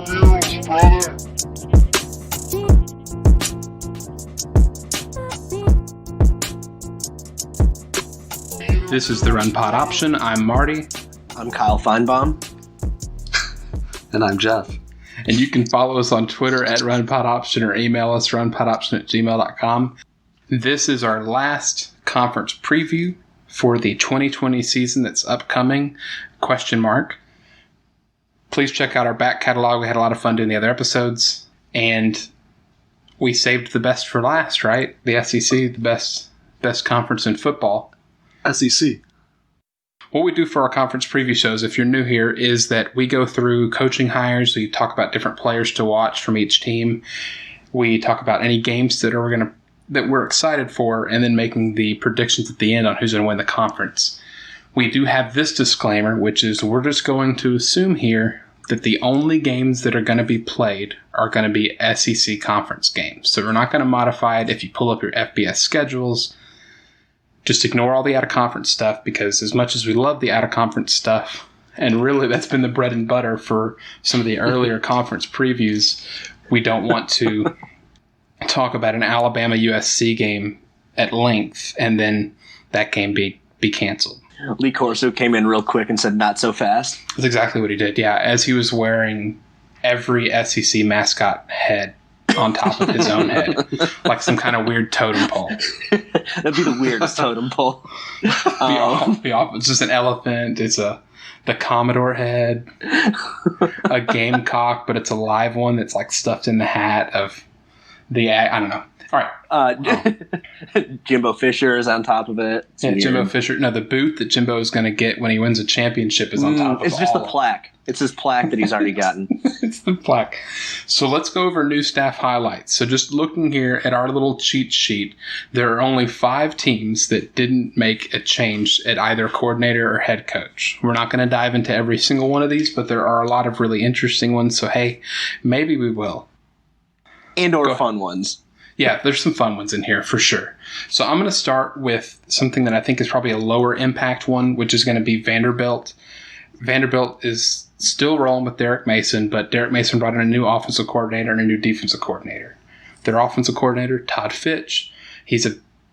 views, brother. This is the Run Pod Option. I'm Marty. I'm Kyle Feinbaum. And I'm Jeff. And you can follow us on Twitter at RunPodOption or email us runpodoption@gmail.com. This is our last conference preview for the 2020 season that's upcoming, ? Please check out our back catalog. We had a lot of fun doing the other episodes. And we saved the best for last, right? The SEC, the best conference in football. SEC. What we do for our conference preview shows, if you're new here, is that we go through coaching hires. We talk about different players to watch from each team. We talk about any games that we're excited for, and then making the predictions at the end on who's going to win the conference. We do have this disclaimer, which is we're just going to assume here that the only games that are going to be played are going to be SEC conference games. So we're not going to modify it. If you pull up your FBS schedules, just ignore all the out-of-conference stuff, because as much as we love the out-of-conference stuff, and really that's been the bread and butter for some of the earlier conference previews, we don't want to talk about an Alabama-USC game at length and then that game be canceled. Lee Corso came in real quick and said, "Not so fast." That's exactly what he did, yeah, as he was wearing every SEC mascot head on top of his own head, like some kind of weird totem pole. That'd be the weirdest totem pole. It's just an elephant. It's the Commodore head, a gamecock, but it's a live one that's like stuffed in the hat of the. I don't know. All right. Jimbo Fisher is on top of it. Yeah, Jimbo Fisher. No, the boot that Jimbo is going to get when he wins a championship is on top of it. It's just the plaque. It's his plaque that he's already gotten. It's the plaque. So let's go over new staff highlights. So just looking here at our little cheat sheet, there are only 5 teams that didn't make a change at either coordinator or head coach. We're not going to dive into every single one of these, but there are a lot of really interesting ones. So, hey, maybe we will. And or fun ones. Yeah, there's some fun ones in here for sure. So I'm going to start with something that I think is probably a lower impact one, which is going to be Vanderbilt. Vanderbilt is still rolling with Derek Mason, but Derek Mason brought in a new offensive coordinator and a new defensive coordinator. Their offensive coordinator, Todd Fitch, he's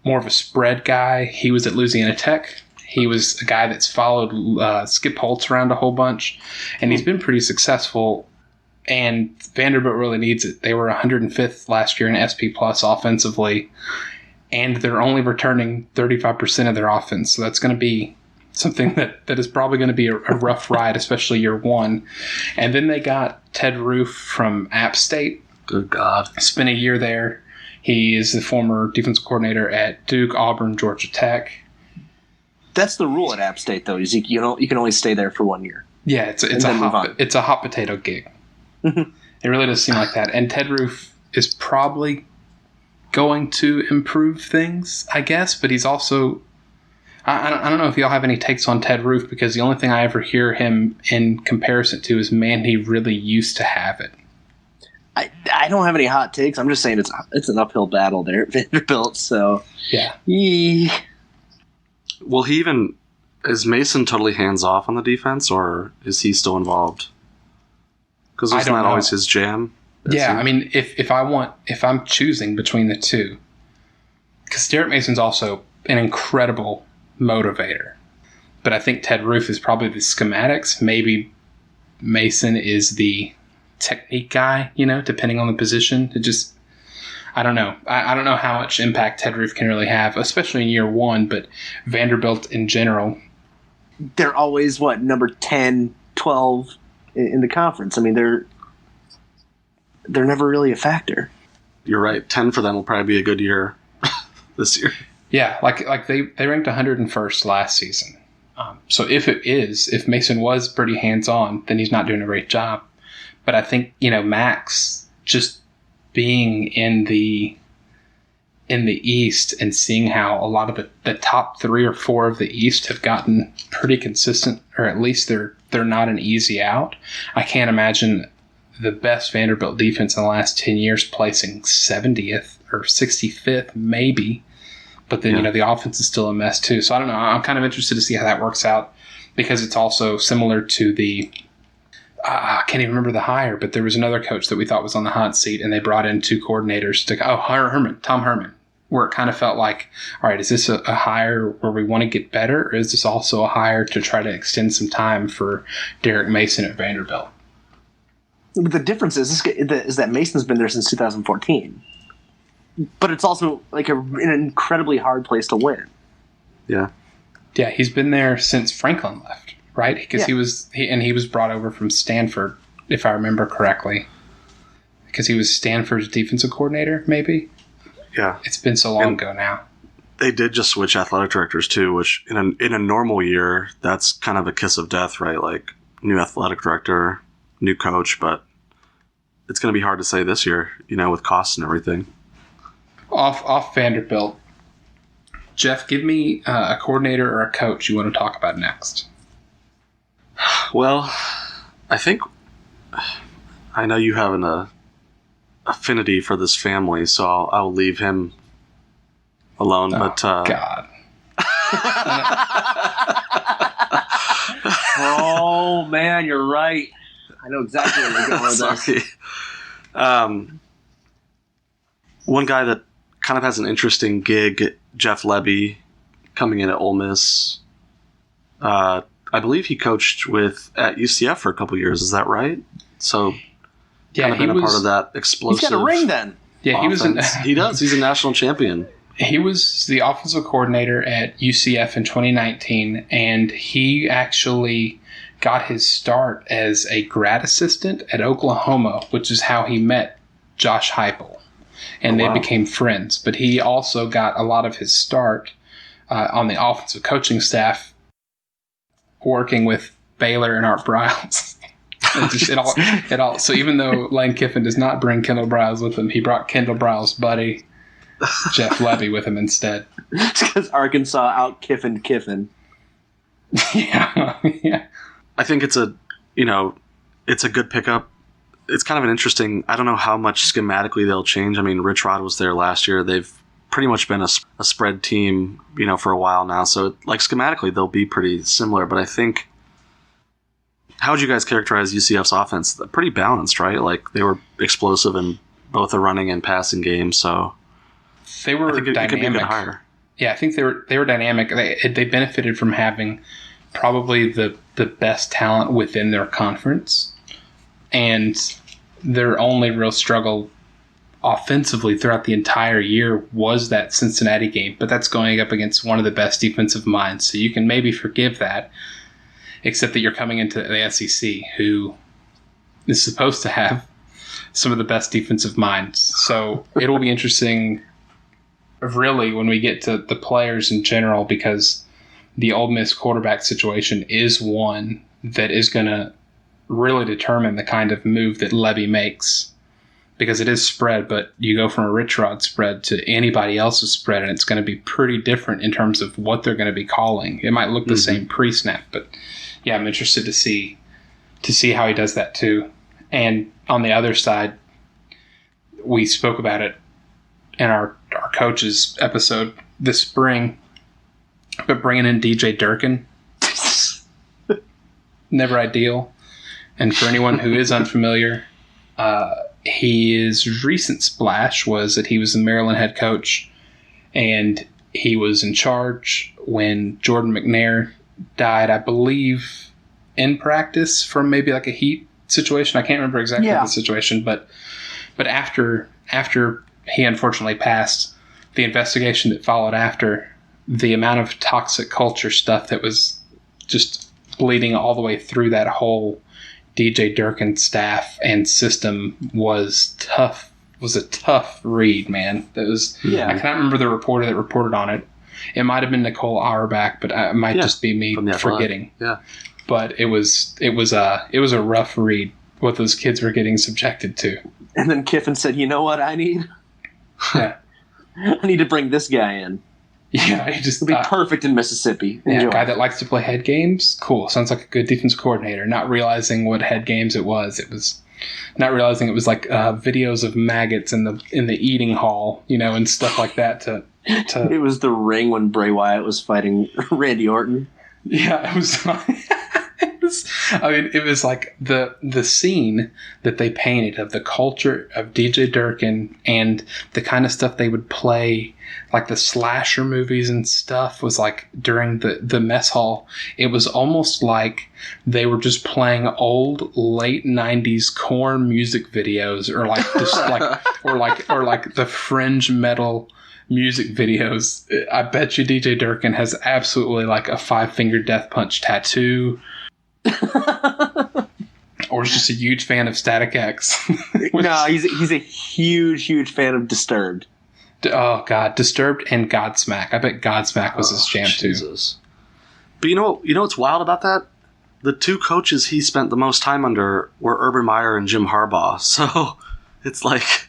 more of a spread guy. He was at Louisiana Tech. He was a guy that's followed Skip Holtz around a whole bunch, and he's been pretty successful. And Vanderbilt really needs it. They were 105th last year in SP Plus offensively, and they're only returning 35% of their offense. So that's going to be something that is probably going to be a rough ride, especially year one. And then they got Ted Roof from App State. Good God. Spent a year there. He is the former defensive coordinator at Duke, Auburn, Georgia Tech. That's the rule at App State, though. Is you can only stay there for 1 year. Yeah, it's a hot potato gig. It really does seem like that. And Ted Roof is probably going to improve things, I guess, but he's also... I don't know if y'all have any takes on Ted Roof, because the only thing I ever hear him in comparison to is, man, he really used to have it. I don't have any hot takes. I'm just saying it's an uphill battle there at Vanderbilt, so... Yeah. Well, is Mason totally hands-off on the defense, or is he still involved? Because it's not always his jam. Yeah, I mean, if I'm choosing between the two, because Derek Mason's also an incredible motivator, but I think Ted Roof is probably the schematics. Maybe Mason is the technique guy, depending on the position. I don't know. I don't know how much impact Ted Roof can really have, especially in year one, but Vanderbilt in general. They're always, number 10, 12 in the conference. I mean, they're never really a factor. You're right. 10 for them will probably be a good year this year. Yeah, like they ranked 101st last season. So if Mason was pretty hands-on, then he's not doing a great job. But I think, Max just being in the East and seeing how a lot of the top 3 or 4 of the East have gotten pretty consistent, or at least they're not an easy out. I can't imagine the best Vanderbilt defense in the last 10 years placing 70th or 65th, maybe. But then, the offense is still a mess too. So I don't know. I'm kind of interested to see how that works out, because it's also similar to the I can't even remember the hire, but there was another coach that we thought was on the hot seat, and they brought in 2 coordinators to Tom Herman, where it kind of felt like, all right, is this a hire where we want to get better, or is this also a hire to try to extend some time for Derek Mason at Vanderbilt? But the difference is that Mason's been there since 2014. But it's also like an incredibly hard place to win. Yeah. Yeah, he's been there since Franklin left, right? Because he was brought over from Stanford, if I remember correctly. Because he was Stanford's defensive coordinator, maybe? Yeah. It's been so long ago now. They did just switch athletic directors too, which in a normal year, that's kind of a kiss of death, right? Like new athletic director, new coach, but it's going to be hard to say this year, with costs and everything. Off Vanderbilt, Jeff, give me a coordinator or a coach you want to talk about next. Well, I think I know you have an affinity for this family, so I'll leave him alone. Oh, but God. Oh man, you're right. I know exactly where you're going with this. One guy that kind of has an interesting gig, Jeff Lebby, coming in at Ole Miss. I believe he coached at UCF for a couple years. Is that right? So, yeah, kind of been a part of that explosive. He's got a ring then. Yeah, he does. He's a national champion. He was the offensive coordinator at UCF in 2019, and he actually got his start as a grad assistant at Oklahoma, which is how he met Josh Heupel. And they became friends. But he also got a lot of his start on the offensive coaching staff working with Baylor and Art Briles. So even though Lane Kiffin does not bring Kendall Briles with him, he brought Kendall Briles' buddy, Jeff Lebby, with him instead. It's because Arkansas out Kiffin. Yeah. I think it's a good pickup. It's kind of an interesting, I don't know how much schematically they'll change. I mean, Rich Rod was there last year. They've pretty much been a spread team, for a while now. So, like, schematically, they'll be pretty similar. But I think, how would you guys characterize UCF's offense? They're pretty balanced, right? Like, they were explosive in both the running and passing game. So, they were dynamic. It could be a good hire. Yeah, I think they were dynamic. They benefited from having probably the best talent within their conference. And their only real struggle offensively throughout the entire year was that Cincinnati game. But that's going up against one of the best defensive minds. So you can maybe forgive that, except that you're coming into the SEC, who is supposed to have some of the best defensive minds. So it'll be interesting, really, when we get to the players in general, because the Ole Miss quarterback situation is one that is going to really determine the kind of move that Lebby makes, because it is spread, but you go from a Rich Rod spread to anybody else's spread, and it's going to be pretty different in terms of what they're going to be calling. It might look the same pre-snap, but yeah, I'm interested to see how he does that too. And on the other side, we spoke about it in our coaches episode this spring, but bringing in DJ Durkin, never ideal. And for anyone who is unfamiliar, his recent splash was that he was the Maryland head coach, and he was in charge when Jordan McNair died, I believe, in practice from maybe like a heat situation. I can't remember exactly the situation, but after he unfortunately passed, the investigation that followed after, the amount of toxic culture stuff that was just bleeding all the way through that whole DJ Durkin staff and system was tough. Was a tough read, man. That was. Yeah. I can't remember the reporter that reported on it. It might have been Nicole Auerbach, but it might just be me forgetting. Yeah. But it was a rough read what those kids were getting subjected to. And then Kiffin said, "You know what I need? Yeah. I need to bring this guy in. Yeah, he just be perfect in Mississippi. Yeah, a guy that likes to play head games. Cool. Sounds like a good defense coordinator. Not realizing what head games it was. It was not realizing it was like videos of maggots in the eating hall, and stuff like that. To it was the ring when Bray Wyatt was fighting Randy Orton. Yeah, it was. I mean, it was like the scene that they painted of the culture of DJ Durkin and the kind of stuff they would play, like the slasher movies and stuff, was like during the mess hall. It was almost like they were just playing old late 90s Korn music videos, or like just or like the fringe metal music videos. I bet you DJ Durkin has absolutely like a 5-finger death punch tattoo. Or is just a huge fan of Static X. No, he's a huge fan of Disturbed. Oh God, Disturbed and Godsmack. I bet Godsmack was his jam too. Jesus. But you know what's wild about that? The two coaches he spent the most time under were Urban Meyer and Jim Harbaugh. So it's like,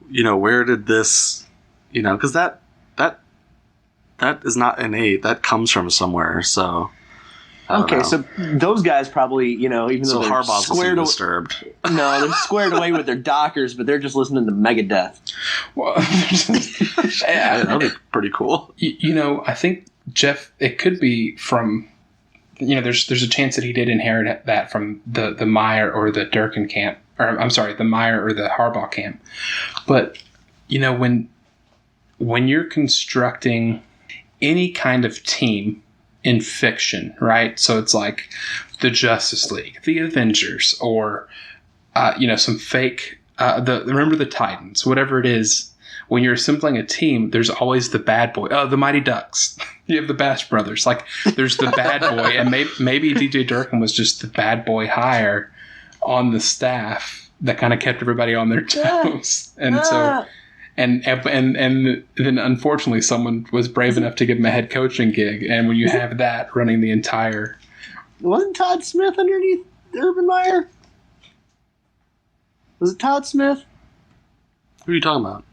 where did this, because that is not innate. That comes from somewhere. So. Okay, so those guys probably, even though so they're Harbaugh's squared Disturbed. No, they're squared away with their Dockers, but they're just listening to Megadeth. Well, yeah, that'd be pretty cool. I think Jeff, it could be from, there's a chance that he did inherit that from the Meyer or the Durkin camp, or I'm sorry, the Meyer or the Harbaugh camp. But when you're constructing any kind of team in fiction, right? So it's like the Justice League, the Avengers, or some fake. Remember the Titans, whatever it is. When you're assembling a team, there's always the bad boy. Oh, the Mighty Ducks. You have the Bash Brothers. Like there's the bad boy, and maybe DJ Durkin was just the bad boy hire on the staff that kind of kept everybody on their toes, and so. And then unfortunately someone was brave enough to give him a head coaching gig. And when you have that running the entire... Wasn't Todd Smith underneath Urban Meyer? Was it Todd Smith? Who are you talking about?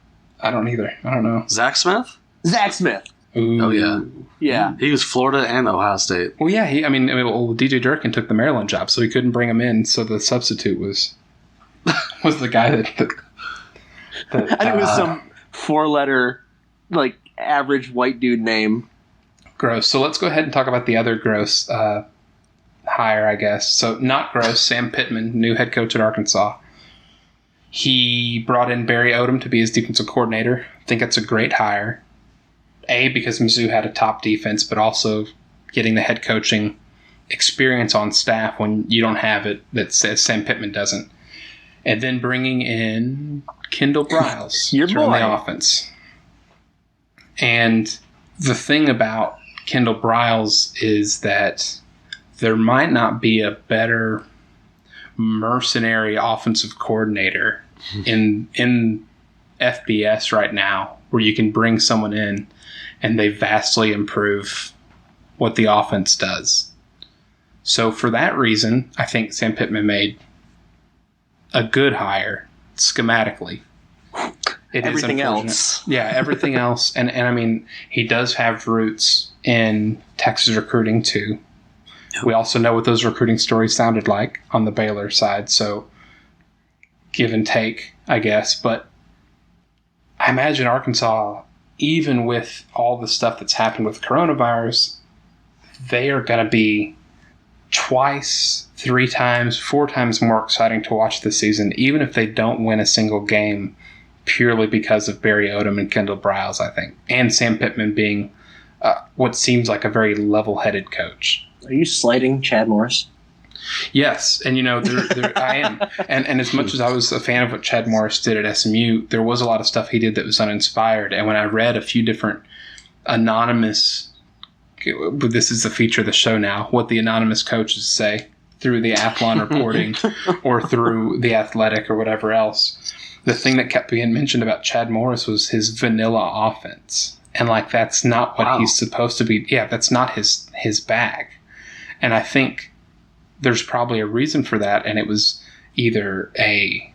I don't either. I don't know. Zach Smith? Zach Smith. Ooh. Oh, yeah. Yeah. He was Florida and Ohio State. Well, yeah. DJ Durkin took the Maryland job, so he couldn't bring him in. So the substitute was the guy that I think it was some 4-letter, like, average white dude name. Gross. So let's go ahead and talk about the other gross hire, I guess. So not gross, Sam Pittman, new head coach at Arkansas. He brought in Barry Odom to be his defensive coordinator. I think that's a great hire. A, because Mizzou had a top defense, but also getting the head coaching experience on staff when you don't have it, that says Sam Pittman doesn't. And then bringing in Kendall Briles Your to run boy. the offense. And the thing about Kendall Briles is that there might not be a better mercenary offensive coordinator in FBS right now where you can bring someone in and they vastly improve what the offense does. So for that reason, I think Sam Pittman made a good hire schematically. Everything else. Yeah, everything else. And I mean, he does have roots in Texas recruiting too. Yep. We also know what those recruiting stories sounded like on the Baylor side. So give and take, I guess. But I imagine Arkansas, even with all the stuff that's happened with coronavirus, they are going to be twice, 3 times, 4 times more exciting to watch this season, even if they don't win a single game purely because of Barry Odom and Kendall Briles, I think. And Sam Pittman being what seems like a very level-headed coach. Are you slighting Chad Morris? Yes, and I am. And as much as I was a fan of what Chad Morris did at SMU, there was a lot of stuff he did that was uninspired. And when I read a few different anonymous, this is the feature of the show now, what the anonymous coaches say through the Athlon reporting or through the Athletic or whatever else, the thing that kept being mentioned about Chad Morris was his vanilla offense. And like, that's not what he's supposed to be. Yeah, that's not his bag. And I think there's probably a reason for that, and it was either a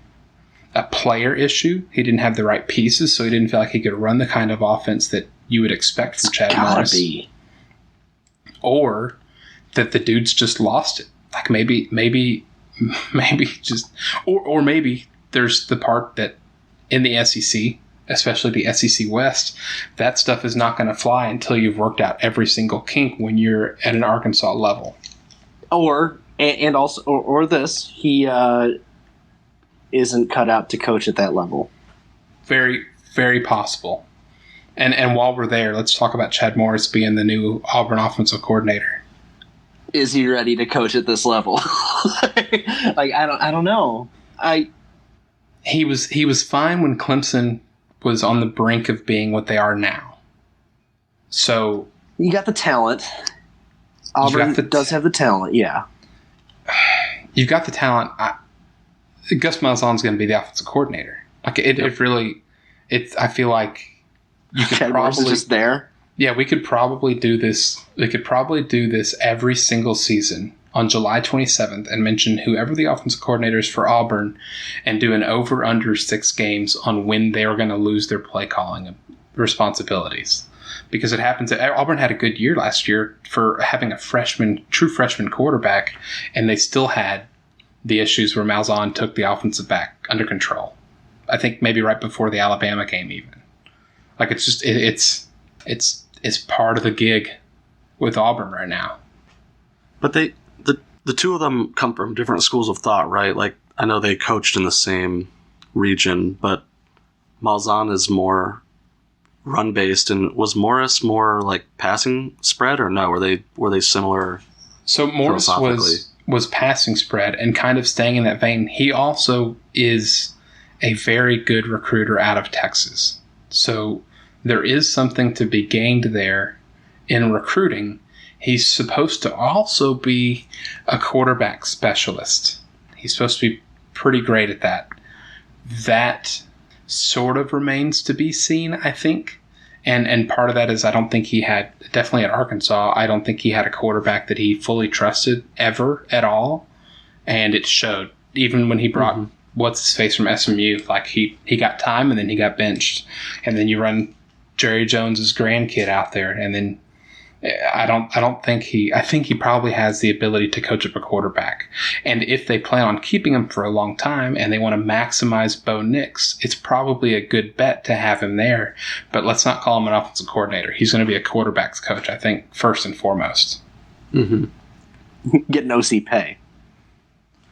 player issue. He didn't have the right pieces, so he didn't feel like he could run the kind of offense that you would expect from Chad Morris. Or that the dude's just lost it. Like maybe just, or maybe there's the part that in the SEC, especially the SEC West, that stuff is not going to fly until you've worked out every single kink when you're at an Arkansas level. and also or this, he isn't cut out to coach at that level. Very, very possible. And while we're there, let's talk about Chad Morris being the new Auburn offensive coordinator. Is he ready to coach at this level? Like I don't know. He was fine when Clemson was on the brink of being what they are now. So you got the talent. Auburn does have the talent, yeah. You've got the talent. Gus Malzahn's going to be the offensive coordinator. Like it really. I feel like you could Chad Morris is just there. Yeah, we could probably do this. We could probably do this every single season on July 27th and mention whoever the offensive coordinator is for Auburn and do an over-under 6 games on when they are going to lose their play calling responsibilities. Because it happens that Auburn had a good year last year for having a true freshman quarterback, and they still had the issues where Malzahn took the offensive back under control. I think maybe right before the Alabama game even. Like it's just it's part of the gig with Auburn right now. But the two of them come from different schools of thought, right? Like I know they coached in the same region, but Malzahn is more run based, and was Morris more like passing spread, or no? Were they similar? So Morris was passing spread and kind of staying in that vein. He also is a very good recruiter out of Texas. So there is something to be gained there in recruiting. He's supposed to also be a quarterback specialist. He's supposed to be pretty great at that. That sort of remains to be seen, I think. And part of that is I don't think he had, definitely at Arkansas, I don't think he had a quarterback that he fully trusted ever at all. And it showed. Even when he brought what's-his-face from SMU, like he got time and then he got benched. And then you run Jerry Jones's grandkid out there, and then I think he probably has the ability to coach up a quarterback. And if they plan on keeping him for a long time and they want to maximize Bo Nix, it's probably a good bet to have him there. But let's not call him an offensive coordinator. He's going to be a quarterback's coach, I think, first and foremost. Mm-hmm. Getting OC pay.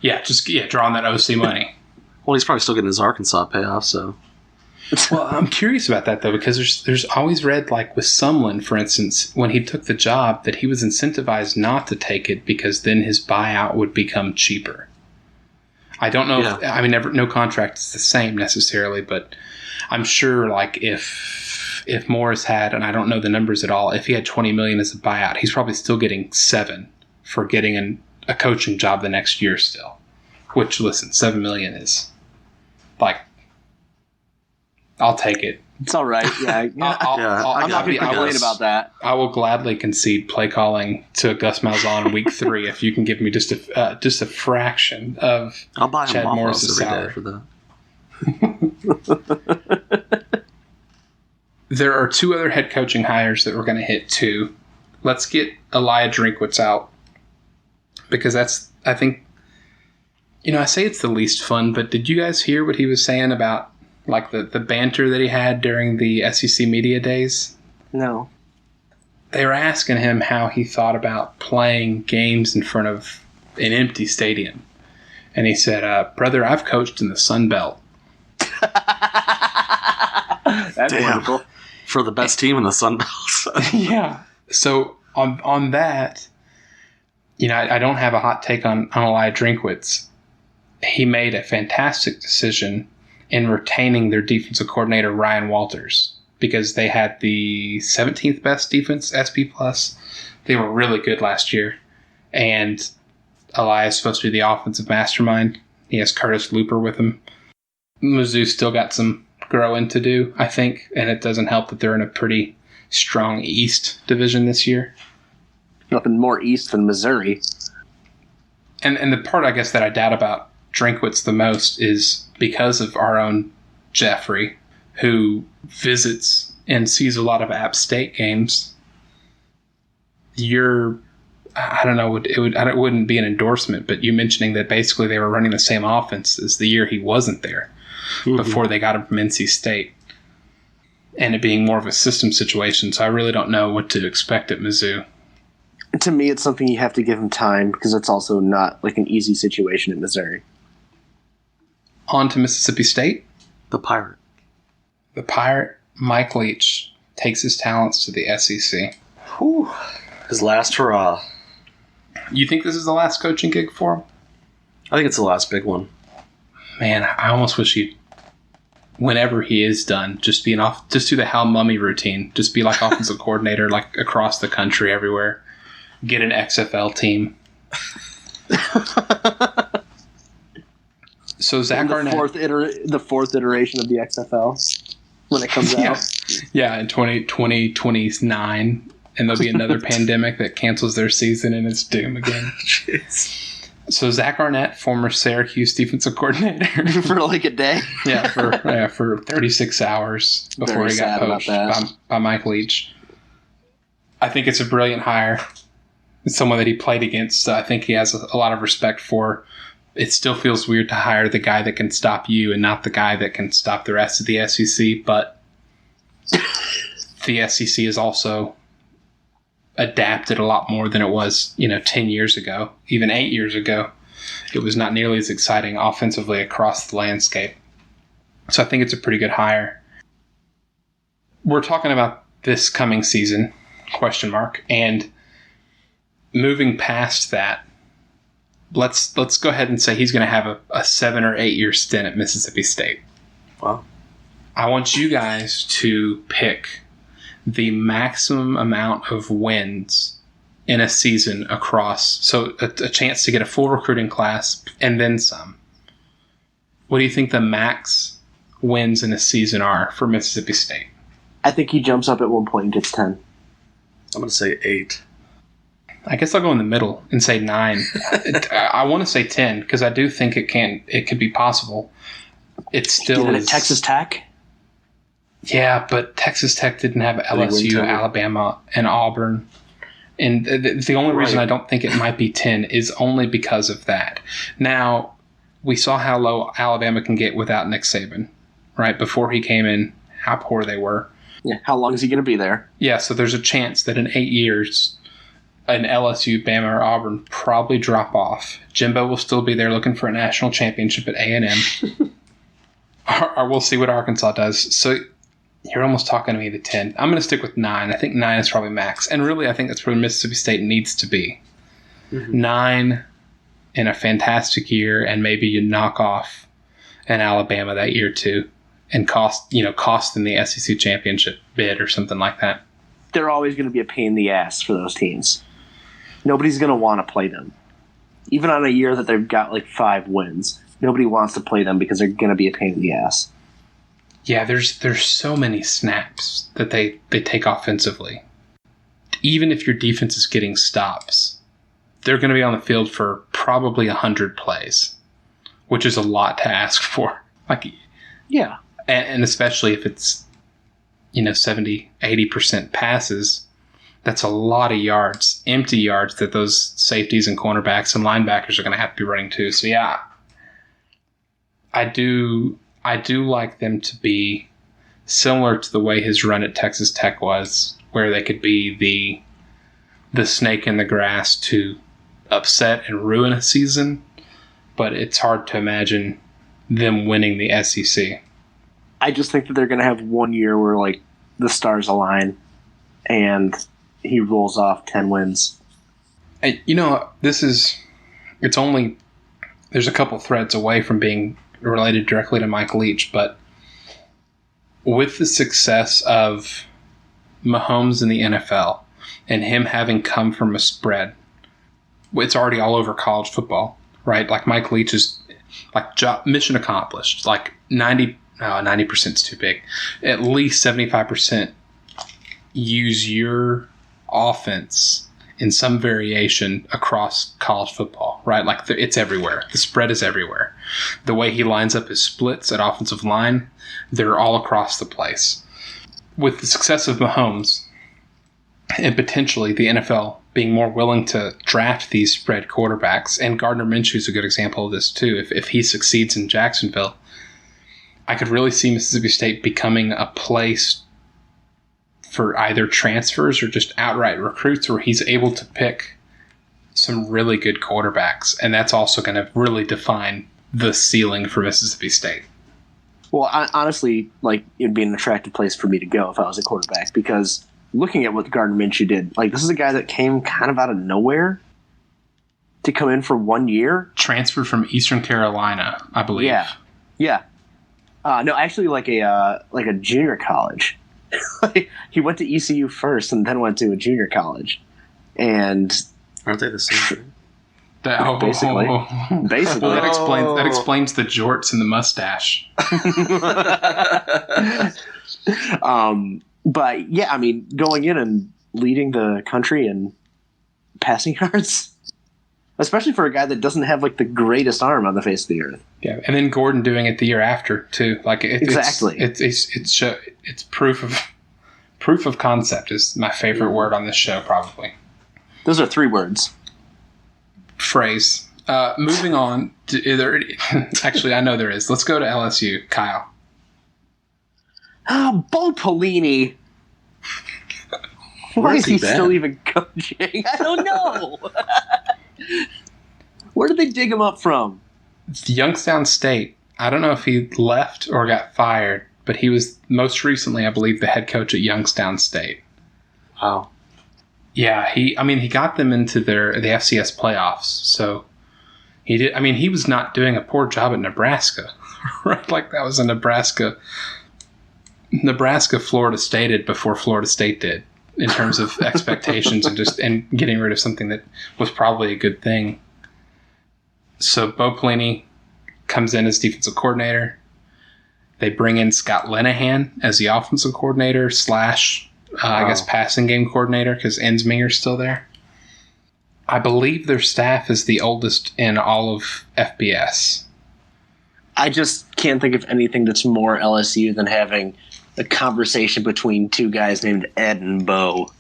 Yeah, drawing that OC money. Well, he's probably still getting his Arkansas payoff, so. Well, I'm curious about that, though, because there's always read, like with Sumlin, for instance, when he took the job, that he was incentivized not to take it because then his buyout would become cheaper. I don't know. Yeah. No contract is the same necessarily, but I'm sure, like, if Morris had, and I don't know the numbers at all, if he had $20 million as a buyout, he's probably still getting $7 million for getting a coaching job the next year still. Which, listen, $7 million is, like, I'll take it. It's all right. Yeah, I'm not going to complain about that. I will gladly concede play calling to Gus Malzahn in week 3 if you can give me just a fraction of I'll buy Chad Morris's salary for that. There are 2 other head coaching hires that we're going to hit too. Let's get Elijah Drinkwitz out because that's, I think, I say it's the least fun, but did you guys hear what he was saying about like the banter that he had during the SEC media days? No. They were asking him how he thought about playing games in front of an empty stadium. And he said, brother, I've coached in the Sun Belt. That's wonderful. For the best team in the Sun Belt. Yeah. So on that, I don't have a hot take on Elijah Drinkwitz. He made a fantastic decision in retaining their defensive coordinator, Ryan Walters, because they had the 17th best defense, SP+. They were really good last year. And Eli is supposed to be the offensive mastermind. He has Curtis Looper with him. Mizzou still got some growing to do, I think, and it doesn't help that they're in a pretty strong East division this year. Nothing more East than Missouri. And the part, I guess, that I doubt about Drinkwitz the most is because of our own Jeffrey, who visits and sees a lot of App State games. I don't know, it wouldn't be an endorsement, but you mentioning that basically they were running the same offense as the year he wasn't there before they got him from NC State. And it being more of a system situation, so I really don't know what to expect at Mizzou. To me, it's something you have to give him time because it's also not like an easy situation in Missouri. On to Mississippi State. The Pirate. The Pirate, Mike Leach, takes his talents to the SEC. Whew. His last hurrah. You think this is the last coaching gig for him? I think it's the last big one. Man, I almost wish he, whenever he is done, just do the Hal Mummy routine. Just be like offensive coordinator, like across the country, everywhere. Get an XFL team. So Zach Arnett, the fourth iteration of the XFL when it comes out. Yeah, in 2029, and there'll be another pandemic that cancels their season and it's doom again. Jeez. So Zach Arnett, former Syracuse defensive coordinator, for like a day. for 36 hours before Very he got poached by Mike Leach. I think it's a brilliant hire. It's someone that he played against, so I think he has a lot of respect for. It still feels weird to hire the guy that can stop you and not the guy that can stop the rest of the SEC, but the SEC is also adapted a lot more than it was, 10 years ago, even 8 years ago. It was not nearly as exciting offensively across the landscape. So I think it's a pretty good hire. We're talking about this coming season, ? And moving past that, let's go ahead and say he's going to have a 7 or 8 year stint at Mississippi State. Wow. I want you guys to pick the maximum amount of wins in a season across, so a chance to get a full recruiting class and then some. What do you think the max wins in a season are for Mississippi State? I think he jumps up at one point and gets 10. I'm going to say 8. I guess I'll go in the middle and say 9. I want to say 10 because I do think it could be possible. It still is. At Texas Tech? Yeah, but Texas Tech didn't have LSU, Alabama, and Auburn. And the only reason I don't think it might be 10 is only because of that. Now, we saw how low Alabama can get without Nick Saban, right? Before he came in, how poor they were. Yeah, how long is he going to be there? Yeah, so there's a chance that in 8 years, an LSU, Bama, or Auburn probably drop off. Jimbo will still be there looking for a national championship at A&M. or we'll see what Arkansas does. So you're almost talking to me to 10. I'm going to stick with 9. I think 9 is probably max. And really, I think that's where Mississippi State needs to be. Mm-hmm. 9 in a fantastic year, and maybe you knock off an Alabama that year too, and cost them the SEC championship bid or something like that. They're always going to be a pain in the ass for those teams. Nobody's going to want to play them. Even on a year that they've got like 5 wins, nobody wants to play them because they're going to be a pain in the ass. Yeah, there's so many snaps that they take offensively. Even if your defense is getting stops, they're going to be on the field for probably 100 plays, which is a lot to ask for. Yeah. And especially if it's 70, 80% passes, that's a lot of yards, empty yards that those safeties and cornerbacks and linebackers are going to have to be running too. So yeah, I do like them to be similar to the way his run at Texas Tech was, where they could be the snake in the grass to upset and ruin a season, but it's hard to imagine them winning the SEC. I just think that they're going to have 1 year where like the stars align and he rolls off 10 wins. And, there's a couple threads away from being related directly to Mike Leach, but with the success of Mahomes in the NFL and him having come from a spread, it's already all over college football, right? Like Mike Leach is mission accomplished. Like 90% is too big. At least 75% use your offense in some variation across college football, right? Like it's everywhere. The spread is everywhere. The way he lines up his splits at offensive line, they're all across the place. With the success of Mahomes and potentially the NFL being more willing to draft these spread quarterbacks, and Gardner Minshew is a good example of this too. If he succeeds in Jacksonville, I could really see Mississippi State becoming a place for either transfers or just outright recruits, where he's able to pick some really good quarterbacks, and that's also going to really define the ceiling for Mississippi State. Well, honestly, like, it'd be an attractive place for me to go if I was a quarterback, because looking at what Gardner Minshew did, like, this is a guy that came kind of out of nowhere to come in for 1 year. Transferred from Eastern Carolina, I believe. Yeah. No, actually, like a junior college. He went to ECU first and then went to a junior college. And aren't they the same thing? Basically. Well, that explains the jorts and the mustache. But yeah, I mean, going in and leading the country in passing yards, especially for a guy that doesn't have like the greatest arm on the face of the earth. Yeah, and then Gordon doing it the year after too. Like exactly, it's proof of concept is my favorite word on this show, probably. Those are 3 words. Phrase. Moving on. Actually, I know there is. Let's go to LSU. Kyle. Bo Pelini. Why is he still even coaching? I don't know. Where did they dig him up from? Youngstown State. I don't know if he left or got fired, but he was most recently, I believe, the head coach at Youngstown State. Wow. Yeah, he got them into the FCS playoffs. So he did. I mean, he was not doing a poor job at Nebraska, right? Like that was a Nebraska Florida State before Florida State did in terms of expectations and getting rid of something that was probably a good thing. So Bo Pelini comes in as defensive coordinator. They bring in Scott Linehan as the offensive coordinator / I guess passing game coordinator, because Ensminger's still there. I believe their staff is the oldest in all of FBS. I just can't think of anything that's more LSU than having a conversation between 2 guys named Ed and Bo.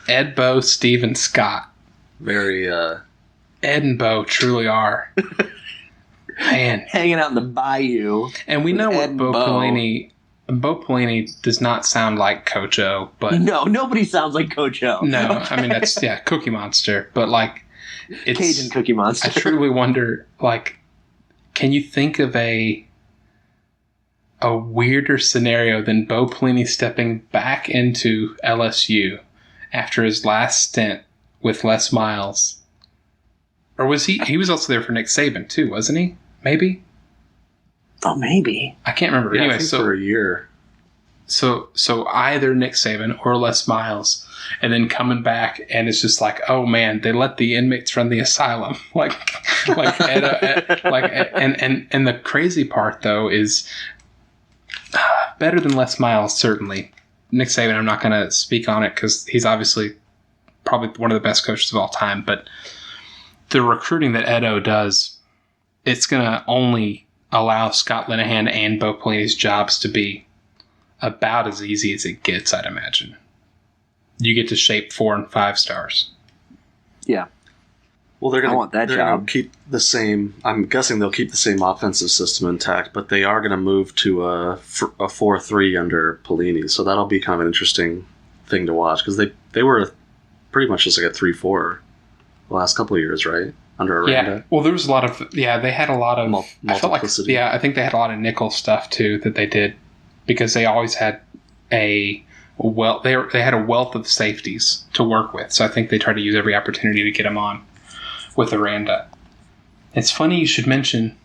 Ed, Bo, Steve, and Scott. Very, Ed and Bo truly are. Man. Hanging out in the bayou. And we know what Bo Pelini does not sound like Coach O, but no, nobody sounds like Coach O. No, okay. I mean that's Cookie Monster, but like it's Cajun Cookie Monster. I truly wonder, like, can you think of a weirder scenario than Bo Pelini stepping back into LSU after his last stint with Les Miles? Or was he was also there for Nick Saban too, wasn't he? Maybe. Oh, maybe. I can't remember. Yeah, anyway, I think so for a year. So either Nick Saban or Les Miles, and then coming back, and it's just like, oh man, they let the inmates run the asylum, and the crazy part though is better than Les Miles certainly. Nick Saban, I'm not going to speak on it because he's obviously probably one of the best coaches of all time, but the recruiting that Edo does, it's going to only allow Scott Linehan and Bo Pelini's jobs to be about as easy as it gets, I'd imagine. You get to shape 4 and 5 stars. Yeah. Well, they're going to keep the same. I'm guessing they'll keep the same offensive system intact, but they are going to move to a 4-3 under Pelini. So that'll be kind of an interesting thing to watch because they were pretty much just like a 3-4 the last couple of years, right? Under Aranda. Yeah. Well, there was a lot of they had a lot of multiplicity. I think they had a lot of nickel stuff too that they did because they always had they had a wealth of safeties to work with. So I think they tried to use every opportunity to get them on with Aranda. It's funny you should mention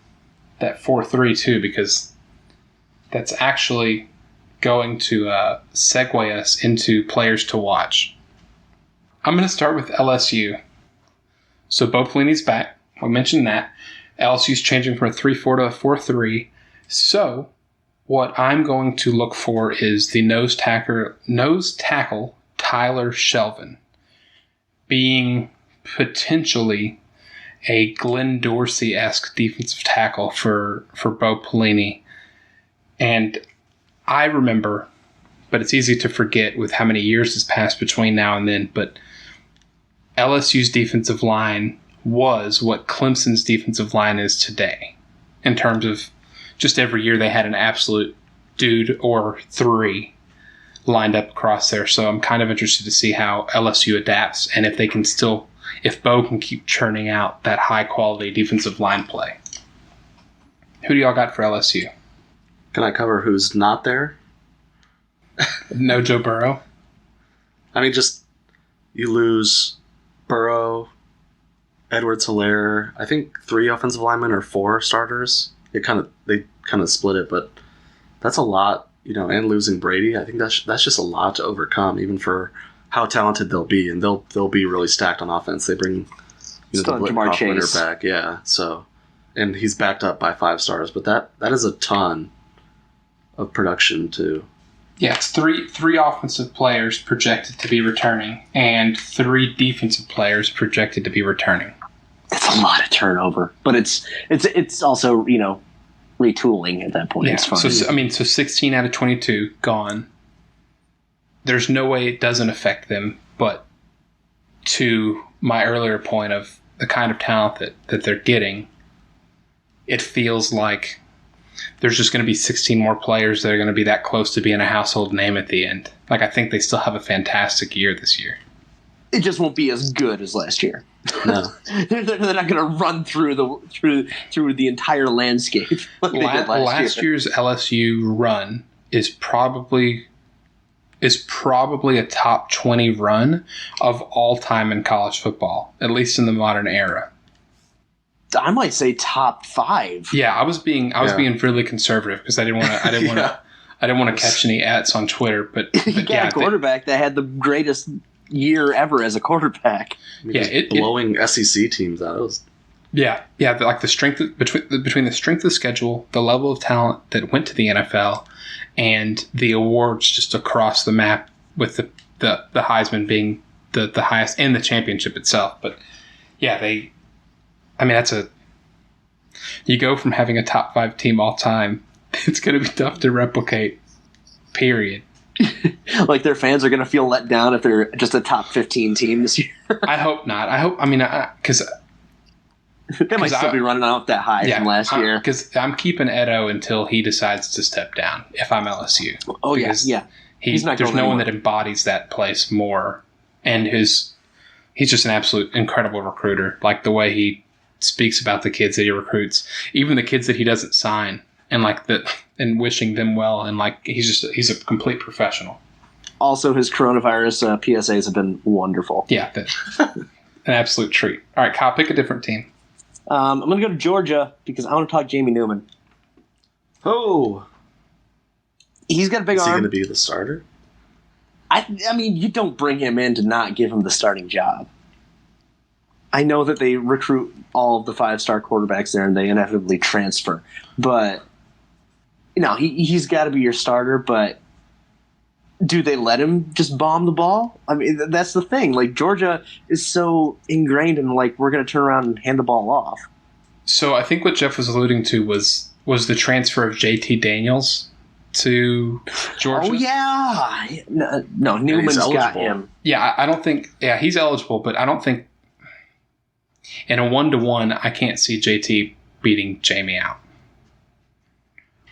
that 4-3 too, because that's actually going to segue us into players to watch. I'm going to start with LSU. So Bo Pelini's back. I mentioned that. LSU's changing from a 3-4 to a 4-3. So what I'm going to look for is the nose tackle Tyler Shelvin being potentially a Glenn Dorsey-esque defensive tackle for Bo Pelini. And I remember, but it's easy to forget with how many years has passed between now and then, but LSU's defensive line was what Clemson's defensive line is today in terms of just every year they had an absolute dude or 3 lined up across there. So I'm kind of interested to see how LSU adapts and if they can still, if Bo can keep churning out that high quality defensive line play. Who do y'all got for LSU? Can I cover who's not there? No Joe Burrow? I mean, just you lose Burrow, Edwards-Helaire, I think 3 offensive linemen or 4 starters. They kind of split it, but that's a lot, and losing Brady, I think that's just a lot to overcome, even for how talented they'll be, and they'll be really stacked on offense. They bring the Blitkoff winner back, yeah. So, and he's backed up by 5 stars, but that is a ton of production too. Yeah, it's three offensive players projected to be returning, and 3 defensive players projected to be returning. That's a lot of turnover, but it's also retooling at that point. Yeah. It's fine. So 16 out of 22 gone. There's no way it doesn't affect them, but to my earlier point of the kind of talent that they're getting, it feels like there's just going to be 16 more players that are going to be that close to being a household name at the end. Like, I think they still have a fantastic year this year. It just won't be as good as last year. No, they're not going to run through the entire landscape. Like last year's LSU run is probably a top 20 run of all time in college football, at least in the modern era. I might say top 5. Yeah, I was being really conservative because I didn't want to catch any ats on Twitter. But you got a quarterback that had the greatest year ever as a quarterback. Blowing SEC teams out. Like the strength between the strength of schedule, the level of talent that went to the NFL, and the awards just across the map, with the Heisman being the highest, and the championship itself. But yeah, you go from having a top 5 team all time. It's going to be tough to replicate. Period. Like, their fans are going to feel let down if they're just a top 15 team this year. I hope not. Because they might still be running out that high from last year. Because I'm keeping Edo until he decides to step down. If I'm LSU. Oh yeah. He's not. There's no one that embodies that place more, and he's just an absolute incredible recruiter. Like, the way he speaks about the kids that he recruits, even the kids that he doesn't sign, and wishing them well, and he's a complete professional. Also, his coronavirus PSAs have been wonderful. Yeah, an absolute treat. All right, Kyle, pick a different team. I'm going to go to Georgia because I want to talk Jamie Newman. Oh, he's got a big arm. Is he going to be the starter? I mean, you don't bring him in to not give him the starting job. I know that they recruit all of the 5-star quarterbacks there, and they inevitably transfer. But he's got to be your starter. But do they let him just bomb the ball? I mean, that's the thing. Like, Georgia is so ingrained in, like, we're going to turn around and hand the ball off. So I think what Jeff was alluding to was the transfer of JT Daniels to Georgia. Oh, yeah. No, Newman's got him. Yeah, I don't think – yeah, he's eligible, but I don't think – in a 1-to-1, I can't see JT beating Jamie out.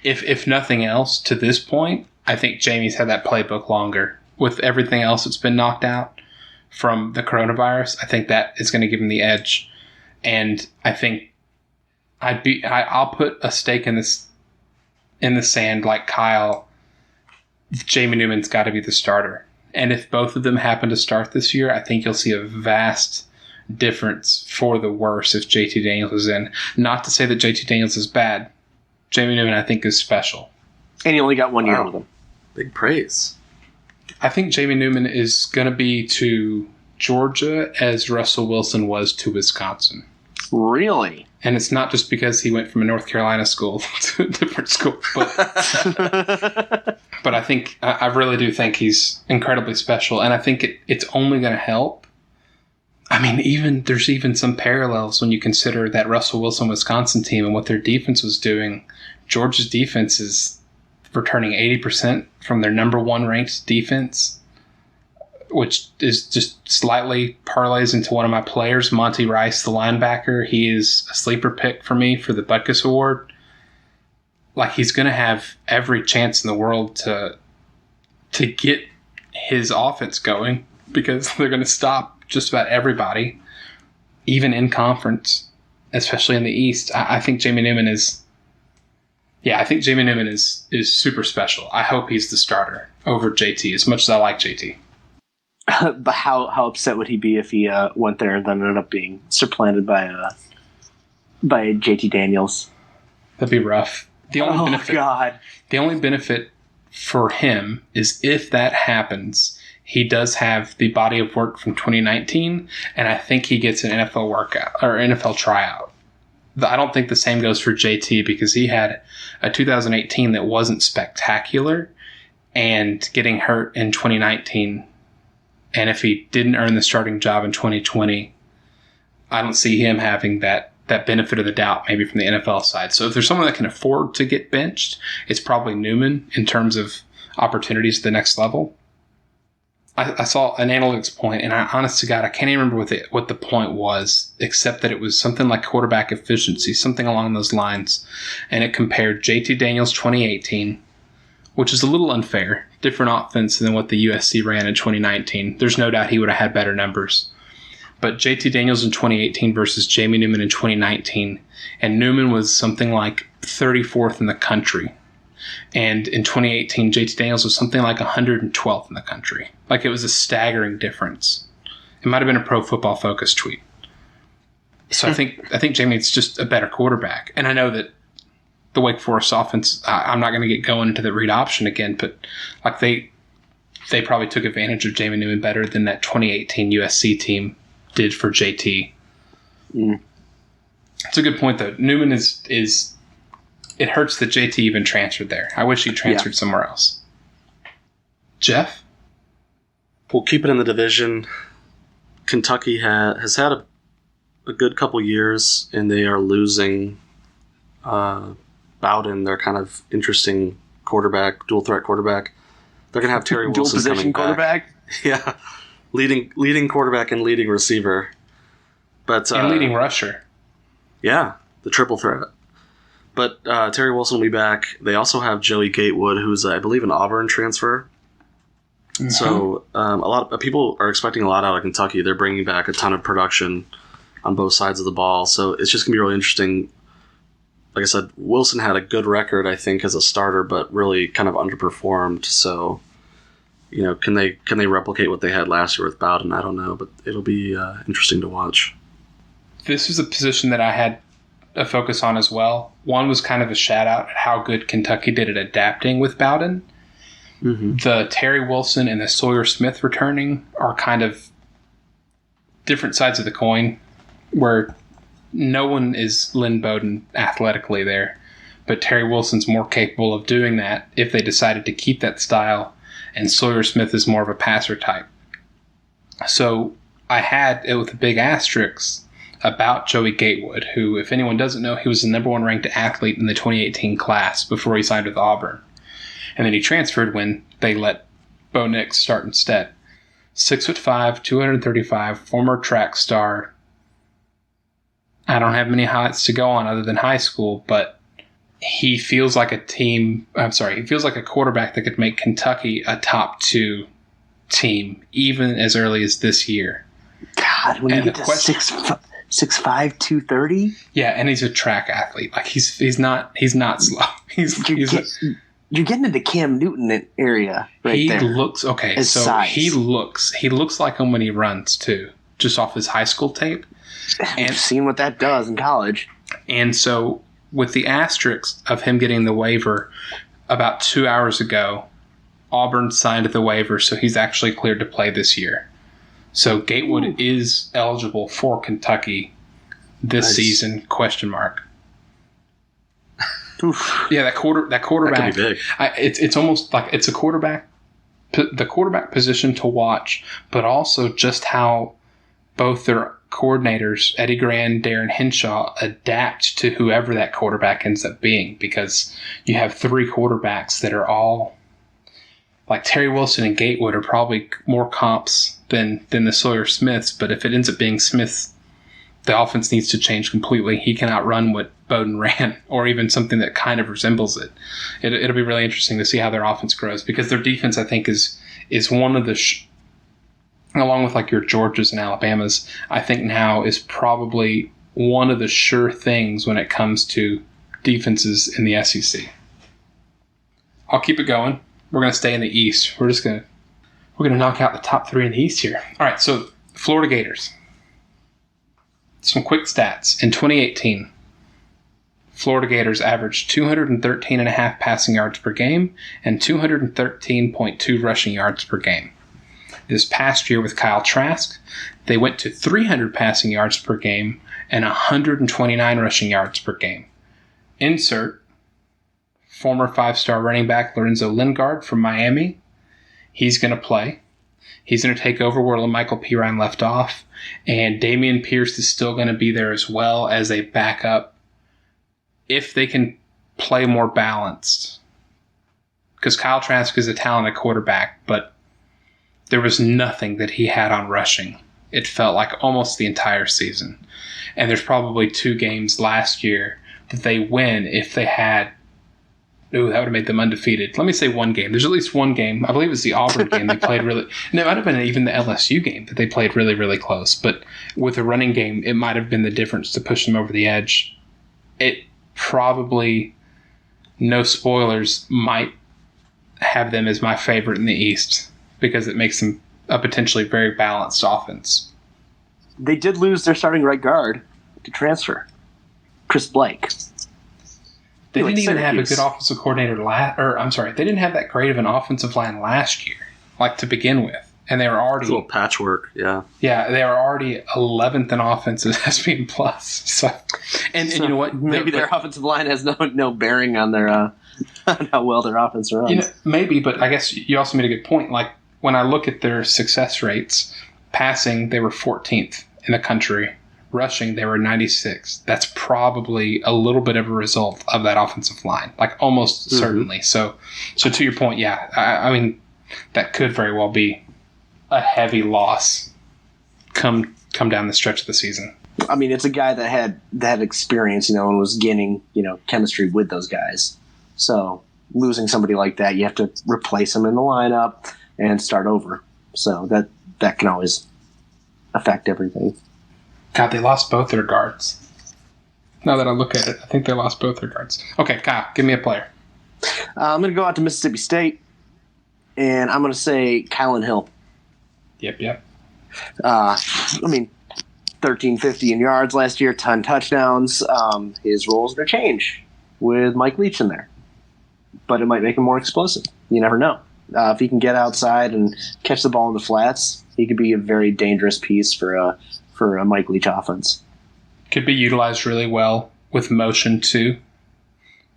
If nothing else, to this point, I think Jamie's had that playbook longer. With everything else that's been knocked out from the coronavirus, I think that is going to give him the edge. And I think I'll put a stake in the sand like Kyle. Jamie Newman's got to be the starter. And if both of them happen to start this year, I think you'll see a vast difference for the worse if JT Daniels is in. Not to say that JT Daniels is bad. Jamie Newman, I think, is special. And he only got 1 year with him. Big praise. I think Jamie Newman is going to be to Georgia as Russell Wilson was to Wisconsin. Really? And it's not just because he went from a North Carolina school to a different school. But I really do think he's incredibly special. And I think it's only going to help. I mean, there's even some parallels when you consider that Russell Wilson Wisconsin team and what their defense was doing. Georgia's defense is returning 80% from their number 1 ranked defense, which is just slightly parlays into one of my players, Monty Rice, the linebacker. He is a sleeper pick for me for the Butkus Award. Like, he's going to have every chance in the world to to get his offense going because they're going to stop just about everybody, even in conference, especially in the East. I think Jamie Newman is. Yeah, I think Jamie Newman is super special. I hope he's the starter over JT, as much as I like JT. But how upset would he be if he went there and then ended up being supplanted by JT Daniels? That'd be rough. The only benefit for him is if that happens, he does have the body of work from 2019, and I think he gets an NFL workout or NFL tryout. I don't think the same goes for JT because he had a 2018 that wasn't spectacular and getting hurt in 2019. And if he didn't earn the starting job in 2020, I don't see him having that benefit of the doubt maybe from the NFL side. So if there's someone that can afford to get benched, it's probably Newman in terms of opportunities at the next level. I saw an analytics point, and honest to God, I can't even remember what the point was, except that it was something like quarterback efficiency, something along those lines. And it compared JT Daniels 2018, which is a little unfair, different offense than what the USC ran in 2019. There's no doubt he would have had better numbers. But JT Daniels in 2018 versus Jamie Newman in 2019, and Newman was something like 34th in the country. And in 2018, JT Daniels was something like 112th in the country. Like, it was a staggering difference. It might have been a Pro Football Focus tweet. So I think Jamie's just a better quarterback. And I know that the Wake Forest offense, I'm not going to get going into the read option again, but like they probably took advantage of Jamie Newman better than that 2018 USC team did for JT. Mm. It's a good point, though. Newman is it hurts that JT even transferred there. I wish he transferred somewhere else. Jeff? We'll keep it in the division. Kentucky has had a good couple years, and they are losing Bowden, their kind of interesting quarterback, dual threat quarterback. They're going to have Terry Wilson coming back. Quarterback? Yeah, leading quarterback and leading receiver, but and leading rusher. Yeah, the triple threat. But Terry Wilson will be back. They also have Joey Gatewood, who's I believe an Auburn transfer. Mm-hmm. So a lot of people are expecting a lot out of Kentucky. They're bringing back a ton of production on both sides of the ball. So it's just gonna be really interesting. Like I said, Wilson had a good record, I think, as a starter, but really kind of underperformed. So, can they replicate what they had last year with Bowden? I don't know, but it'll be interesting to watch. This was a position that I had a focus on as well. One was kind of a shout out at how good Kentucky did at adapting with Bowden. Mm-hmm. The Terry Wilson and the Sawyer Smith returning are kind of different sides of the coin, where no one is Lynn Bowden athletically there, but Terry Wilson's more capable of doing that if they decided to keep that style, and Sawyer Smith is more of a passer type. So I had it with a big asterisk about Joey Gatewood, who, if anyone doesn't know, he was the number one ranked athlete in the 2018 class before he signed with Auburn. And then he transferred when they let Bo Nix start instead. 6'5", 235, former track star. I don't have many highlights to go on other than high school, but he feels like he feels like a quarterback that could make Kentucky a top 2 team, even as early as this year. God, when you get to 6'5", 230? Yeah, and he's a track athlete. Like he's not slow. You're getting into Cam Newton area right there. He looks okay. His so size. he looks like him when he runs too, just off his high school tape. And I've seen what that does in college. And so, with the asterisk of him getting the waiver about 2 hours ago, Auburn signed the waiver, so he's actually cleared to play this year. So Gatewood is eligible for Kentucky this season? ? Yeah, that quarterback. That could be big. It's almost like it's a quarterback, the quarterback position to watch, but also just how both their coordinators, Eddie Grand, Darren Henshaw, adapt to whoever that quarterback ends up being, because you have 3 quarterbacks that are all like Terry Wilson and Gatewood are probably more comps than the Sawyer Smiths, but if it ends up being Smith the offense needs to change completely. He cannot run what Bowden ran, or even something that kind of resembles it. It'll be really interesting to see how their offense grows, because their defense, I think, is one of the along with like your Georgias and Alabamas, I think now is probably one of the sure things when it comes to defenses in the SEC. I'll keep it going. We're going to stay in the East. We're going to knock out the top 3 in the East here. All right, so Florida Gators. Some quick stats. In 2018, Florida Gators averaged 213.5 passing yards per game and 213.2 rushing yards per game. This past year with Kyle Trask, they went to 300 passing yards per game and 129 rushing yards per game. Insert former 5-star running back Lorenzo Lingard from Miami. He's going to play. He's going to take over where Michael Pirine left off. And Damian Pierce is still going to be there as well as a backup if they can play more balanced. Because Kyle Trask is a talented quarterback, but there was nothing that he had on rushing. It felt like almost the entire season. And there's probably 2 games last year that they win if they had... Ooh, that would have made them undefeated. Let me say 1 game. There's at least 1 game. I believe it was the Auburn game they played really... No, it might have been even the LSU game that they played really, really close. But with a running game, it might have been the difference to push them over the edge. It probably, no spoilers, might have them as my favorite in the East, because it makes them a potentially very balanced offense. They did lose their starting right guard to transfer, Chris Blake. They didn't even have a good offensive coordinator they didn't have that great of an offensive line last year, like to begin with. And they were already... It's a little patchwork, yeah. Yeah, they were already 11th in offense as SP+. So, and you know what? Maybe their offensive line has no bearing on their on how well their offense runs. You know, maybe, but I guess you also made a good point. Like, when I look at their success rates, passing, they were 14th in the country. Rushing, they were 96th. That's probably a little bit of a result of that offensive line, like almost certainly. So to your point, yeah, I mean, that could very well be a heavy loss come down the stretch of the season. I mean, it's a guy that had experience, and was gaining, chemistry with those guys. So losing somebody like that, you have to replace him in the lineup and start over. So that can always affect everything. God, they lost both their guards. Now that I look at it, I think they lost both their guards. Okay, Kyle, give me a player. I'm going to go out to Mississippi State, and I'm going to say Kylan Hill. Yep. 1350 in yards last year, 10 touchdowns. His role's going to change with Mike Leach in there, but it might make him more explosive. You never know. If he can get outside and catch the ball in the flats, he could be a very dangerous piece for a Mike Leach offense. Could be utilized really well with motion too,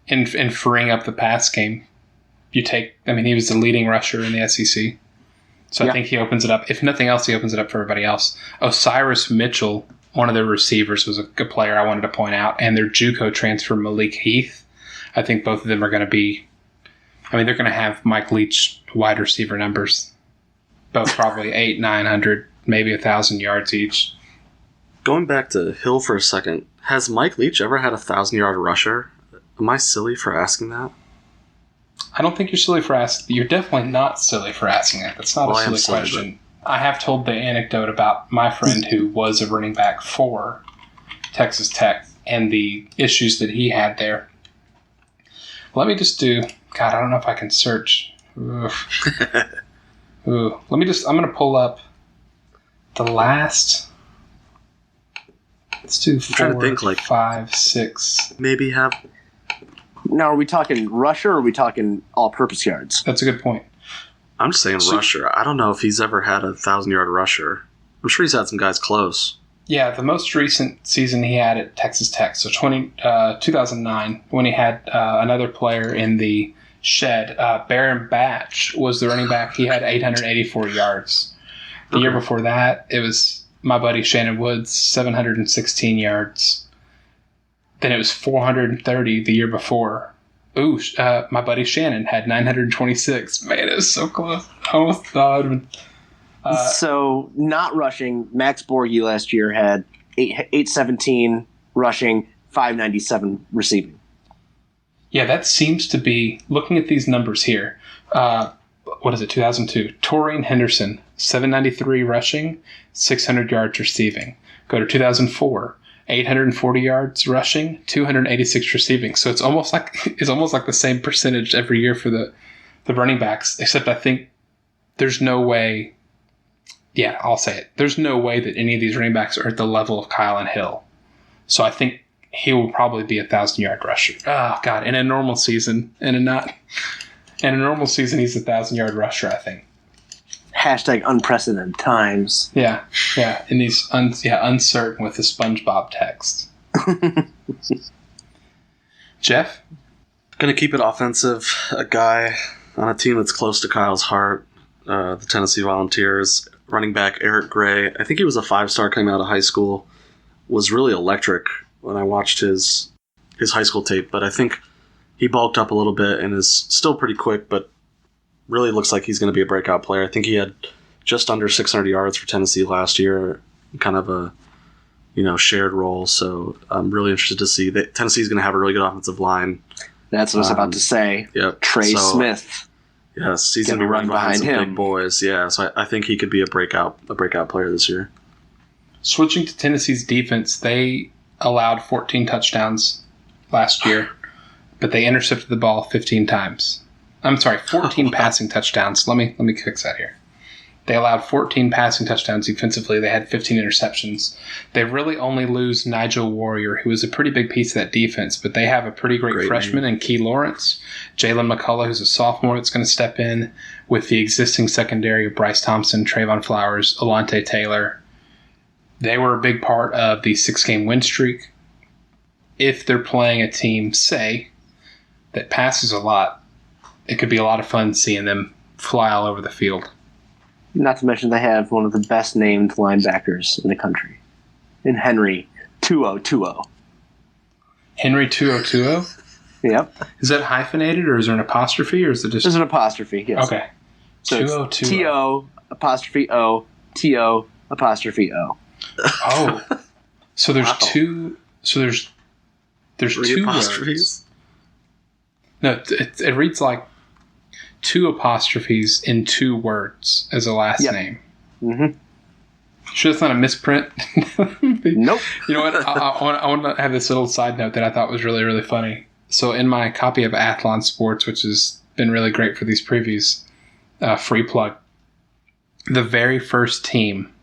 and freeing up the pass game. He was the leading rusher in the SEC. So yeah. I think he opens it up. If nothing else, he opens it up for everybody else. Osiris Mitchell, one of their receivers, was a good player I wanted to point out. And their JUCO transfer, Malik Heath. I think both of them are going to be... they're going to have Mike Leach wide receiver numbers. Both probably 800, 900, maybe 1,000 yards each. Going back to Hill for a second, has Mike Leach ever had a 1,000-yard rusher? Am I silly for asking that? I don't think you're silly for asking. You're definitely not silly for asking that. That's not a silly question. I have told the anecdote about my friend who was a running back for Texas Tech and the issues that he had there. Let me just do... God, I don't know if I can search. Ooh. I'm going to pull up the last... Let's do 4, 5, 6. Maybe have... Now, are we talking rusher or are we talking all-purpose yards? That's a good point. I'm just saying rusher. I don't know if he's ever had a 1,000-yard rusher. I'm sure he's had some guys close. Yeah, the most recent season he had at Texas Tech, so 2009, when he had another player in the shed. Baron Batch was the running back. He had 884 yards. The year before that, it was my buddy Shannon Woods, 716 yards. Then it was 430 the year before. Ooh, my buddy Shannon had 926. Man, it was so close. I almost thought. So, not rushing, Max Borghi last year had 817 rushing, 597 receiving. Yeah, that seems to be, looking at these numbers here, what is it, 2002? Taurine Henderson, 793 rushing, 600 yards receiving. Go to 2004, 840 yards rushing, 286 receiving. So it's almost like the same percentage every year for the running backs, except I think there's no way, yeah, I'll say it. There's no way that any of these running backs are at the level of Kyle and Hill. So I think he will probably be 1,000-yard rusher. Oh, God, in a normal season. In a normal season, he's 1,000-yard rusher, I think. Hashtag unprecedented times. Yeah. And he's uncertain with the SpongeBob text. Jeff? Going to keep it offensive. A guy on a team that's close to Kyle's heart, the Tennessee Volunteers. Running back Eric Gray. I think he was a 5-star coming out of high school. Was really electric when I watched his high school tape, but I think he bulked up a little bit and is still pretty quick, but really looks like he's going to be a breakout player. I think he had just under 600 yards for Tennessee last year, kind of a shared role. So I'm really interested to see that Tennessee's going to have a really good offensive line. That's what I was about to say. Yep. Trey Smith. Yes, he's going to be running behind some big boys. Yeah, so I think he could be a breakout player this year. Switching to Tennessee's defense, they allowed 14 touchdowns last year, but they intercepted the ball 15 times. I'm sorry, 14 passing touchdowns. Let me fix that here. They allowed 14 passing touchdowns defensively. They had 15 interceptions. They really only lose Nigel Warrior, who is a pretty big piece of that defense, but they have a pretty great freshman in Key Lawrence, Jalen McCullough, who's a sophomore that's going to step in with the existing secondary of Bryce Thompson, Trayvon Flowers, Alante Taylor. They were a big part of the 6-game win streak. If they're playing a team, say, that passes a lot, it could be a lot of fun seeing them fly all over the field. Not to mention they have one of the best named linebackers in the country, in Henry 2020. Henry 2020? Yep. Is that hyphenated, or is there an apostrophe, or is it just... There's an apostrophe, yes. Okay. So 2020. T-O, apostrophe O, T-O, apostrophe O. Oh. So there's two... So there's two apostrophes? Words. No, it reads like 2 apostrophes in 2 words as a last name. Mm-hmm. Sure that's not a misprint? Nope. You know what? I want to have this little side note that I thought was really, really funny. So in my copy of Athlon Sports, which has been really great for these previews, free plug, the very first team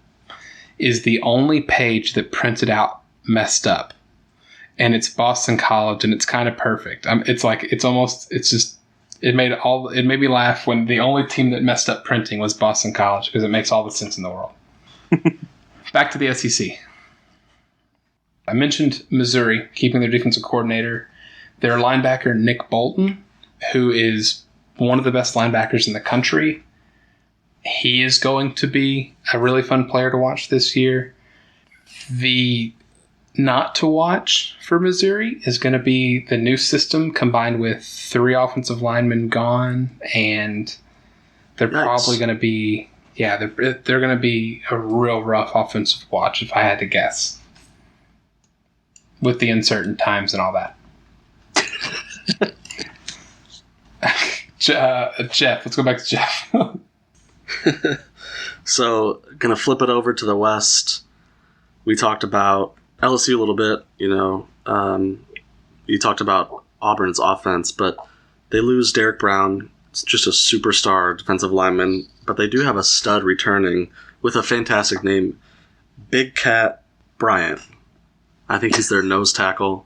is the only page that printed out messed up. And it's Boston College, and it's kind of perfect. It made me laugh when the only team that messed up printing was Boston College, because it makes all the sense in the world. Back to the SEC. I mentioned Missouri keeping their defensive coordinator. Their linebacker, Nick Bolton, who is one of the best linebackers in the country. He is going to be a really fun player to watch this year. The not to watch for Missouri is going to be the new system combined with 3 offensive linemen gone, and they're probably going to be, they're going to be a real rough offensive watch if I had to guess, with the uncertain times and all that. Jeff, let's go back to Jeff. So, going to flip it over to the West. We talked about LSU a little bit, you talked about Auburn's offense, but they lose Derek Brown. It's just a superstar defensive lineman, but they do have a stud returning with a fantastic name, Big Cat Bryant. I think he's their nose tackle.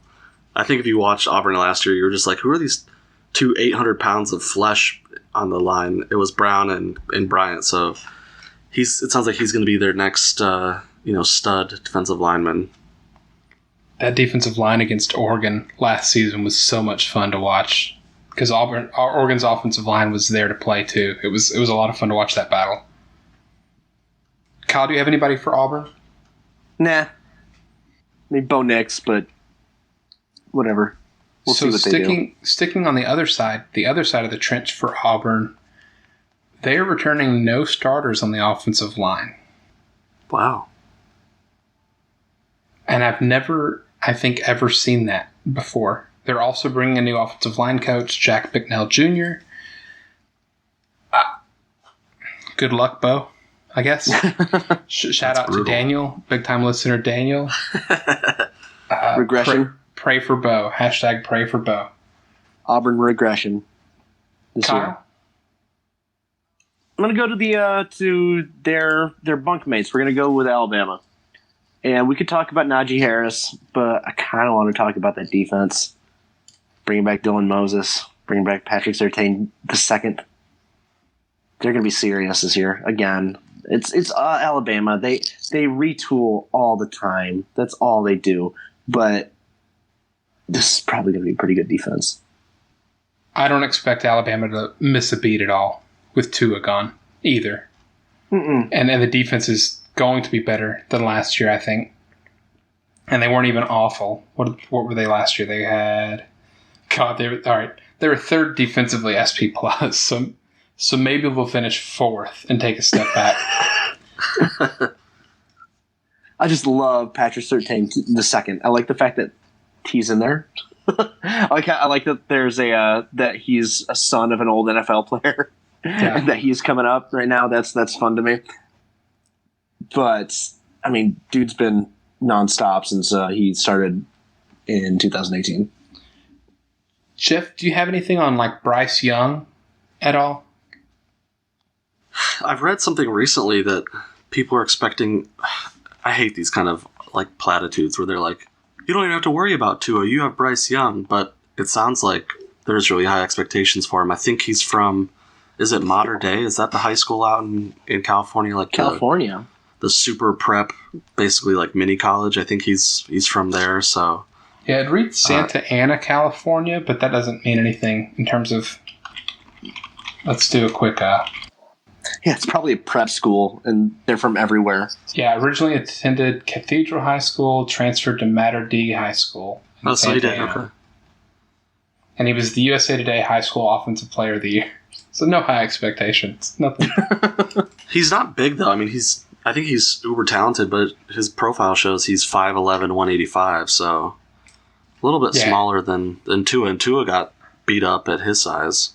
I think if you watched Auburn last year, you were just like, who are these 2 800 pounds of flesh on the line? It was Brown and Bryant, so it sounds like he's going to be their next stud defensive lineman. That defensive line against Oregon last season was so much fun to watch, because Oregon's offensive line was there to play too. It was a lot of fun to watch that battle. Kyle, do you have anybody for Auburn? Nah. I mean, Bo Nix, but whatever. We'll see what they do. Sticking on the other side of the trench for Auburn, they are returning no starters on the offensive line. Wow. And I've never, I think, ever seen that before. They're also bringing a new offensive line coach, Jack Bicknell Jr. Good luck, Bo, I guess. Shout out to Daniel, big-time listener Daniel. Regression. Pray for Bo. Hashtag pray for Bo. Auburn regression. Kyle? Year. I'm going to go to their bunkmates. We're going to go with Alabama. And we could talk about Najee Harris, but I kind of want to talk about that defense. Bringing back Dylan Moses. Bringing back Patrick Surtain II. They're going to be serious this year. Again, it's Alabama. They retool all the time. That's all they do. But this is probably going to be a pretty good defense. I don't expect Alabama to miss a beat at all with Tua gone either. Mm-mm. And the defense is going to be better than last year, I think. And they weren't even awful. What were they last year? They had They were third defensively SP plus. So maybe we'll finish fourth and take a step back. I just love Patrick Surtain II. I like the fact that he's in there. I like that there's that he's a son of an old NFL player. Yeah. And that he's coming up right now. That's fun to me. But I mean, dude's been nonstop since he started in 2018. Jeff, do you have anything on like Bryce Young at all? I've read something recently that people are expecting. I hate these kind of like platitudes where they're like, you don't even have to worry about Tua. You have Bryce Young. But it sounds like there's really high expectations for him. I think he's from, is it Mater Dei? Is that the high school out in California? Like California. The super prep, basically like mini college. I think he's from there. So yeah, it reads Santa Ana, California, but that doesn't mean anything in terms of. Let's do a quick. Yeah, it's probably a prep school, and they're from everywhere. Yeah, originally attended Cathedral High School, transferred to Mater Dei High School. Oh, so he did. Okay. And he was the USA Today High School Offensive Player of the Year. So no high expectations. Nothing. He's not big though. I mean, I think he's uber talented, but his profile shows he's 5'11", 185, so a little bit smaller than Tua. And Tua got beat up at his size.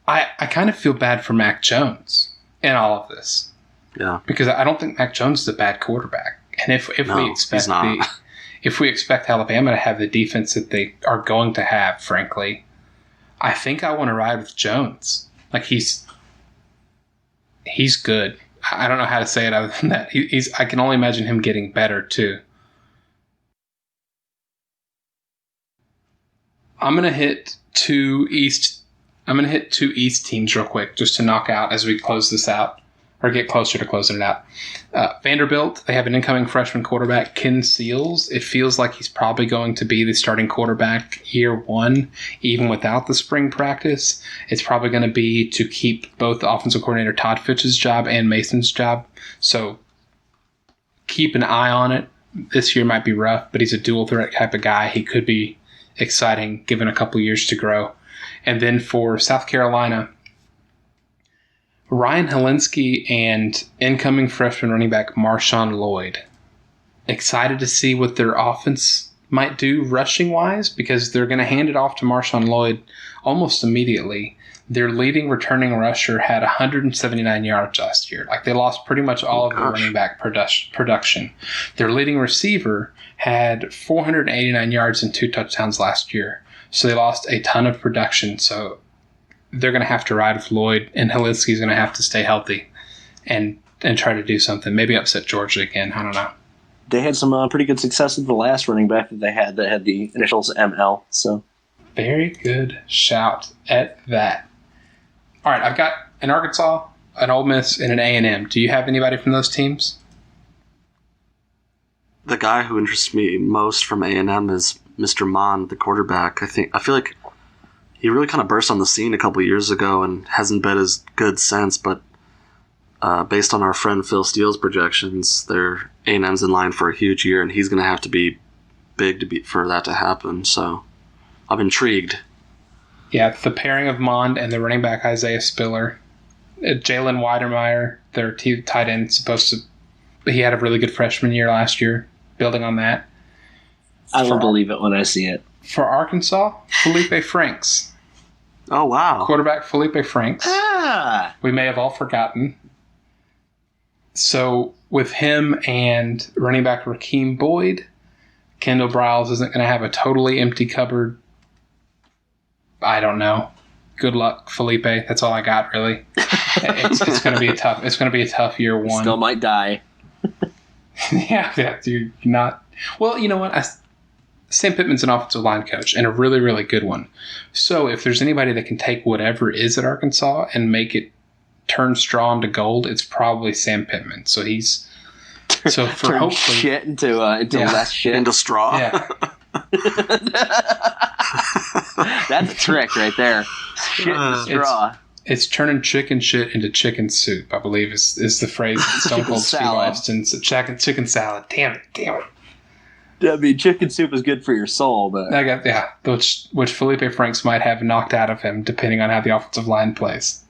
I kind of feel bad for Mac Jones in all of this. Yeah. Because I don't think Mac Jones is a bad quarterback. And if we expect Alabama to have the defense that they are going to have, frankly, I think I want to ride with Jones. Like he's good. I don't know how to say it other than that. I can only imagine him getting better too. I'm gonna hit two East teams real quick just to knock out as we close this out or get closer to closing it out. Vanderbilt, they have an incoming freshman quarterback, Ken Seals. It feels like he's probably going to be the starting quarterback year one, even without the spring practice. It's probably going to be to keep both offensive coordinator Todd Fitch's job and Mason's job. So keep an eye on it. This year might be rough, but he's a dual threat type of guy. He could be exciting given a couple years to grow. And then for South Carolina, Ryan Helinski and incoming freshman running back Marshawn Lloyd. Excited to see what their offense might do rushing-wise because they're going to hand it off to Marshawn Lloyd almost immediately. Their leading returning rusher had 179 yards last year. Like they lost pretty much all of their running back production. Their leading receiver had 489 yards and 2 touchdowns last year. So they lost a ton of production. So they're going to have to ride with Lloyd, and Helinski's going to have to stay healthy and try to do something. Maybe upset Georgia again. I don't know. They had some pretty good success with the last running back that they had the initials ML. So very good shout at that. All right, I've got an Arkansas, an Ole Miss, and an A&M. Do you have anybody from those teams? The guy who interests me most from A&M is Mr. Mond, the quarterback. I feel like he really kind of burst on the scene a couple years ago and hasn't been as good since. But based on our friend Phil Steele's projections, their A&M's in line for a huge year, and he's going to have to be big for that to happen. So I'm intrigued. Yeah, the pairing of Mond and the running back Isaiah Spiller, Jalen Weidermeyer, their tight end, he had a really good freshman year last year. building on that. I will believe it when I see it. For Arkansas, Feleipe Franks. Oh, wow. Quarterback Feleipe Franks. We may have all forgotten. So with him and running back Rakeem Boyd, Kendall Briles isn't going to have a totally empty cupboard. I don't know. Good luck, Feleipe. That's all I got, really. It's going to be a tough. It's going to be a tough year one. Still might die. yeah, dude. Not well. You know what? Sam Pittman's an offensive line coach and a really, really good one. So if there's anybody that can take whatever is at Arkansas and make it turn straw into gold, it's probably Sam Pittman. So he's for turn hopefully shit into less shit into straw. Yeah. That's a trick right there. Shit into straw. It's turning chicken shit into chicken soup, I believe is the phrase that Stone Cold Steve Austin's chicken salad. Damn it. I mean, chicken soup is good for your soul, but which Feleipe Franks might have knocked out of him, depending on how the offensive line plays.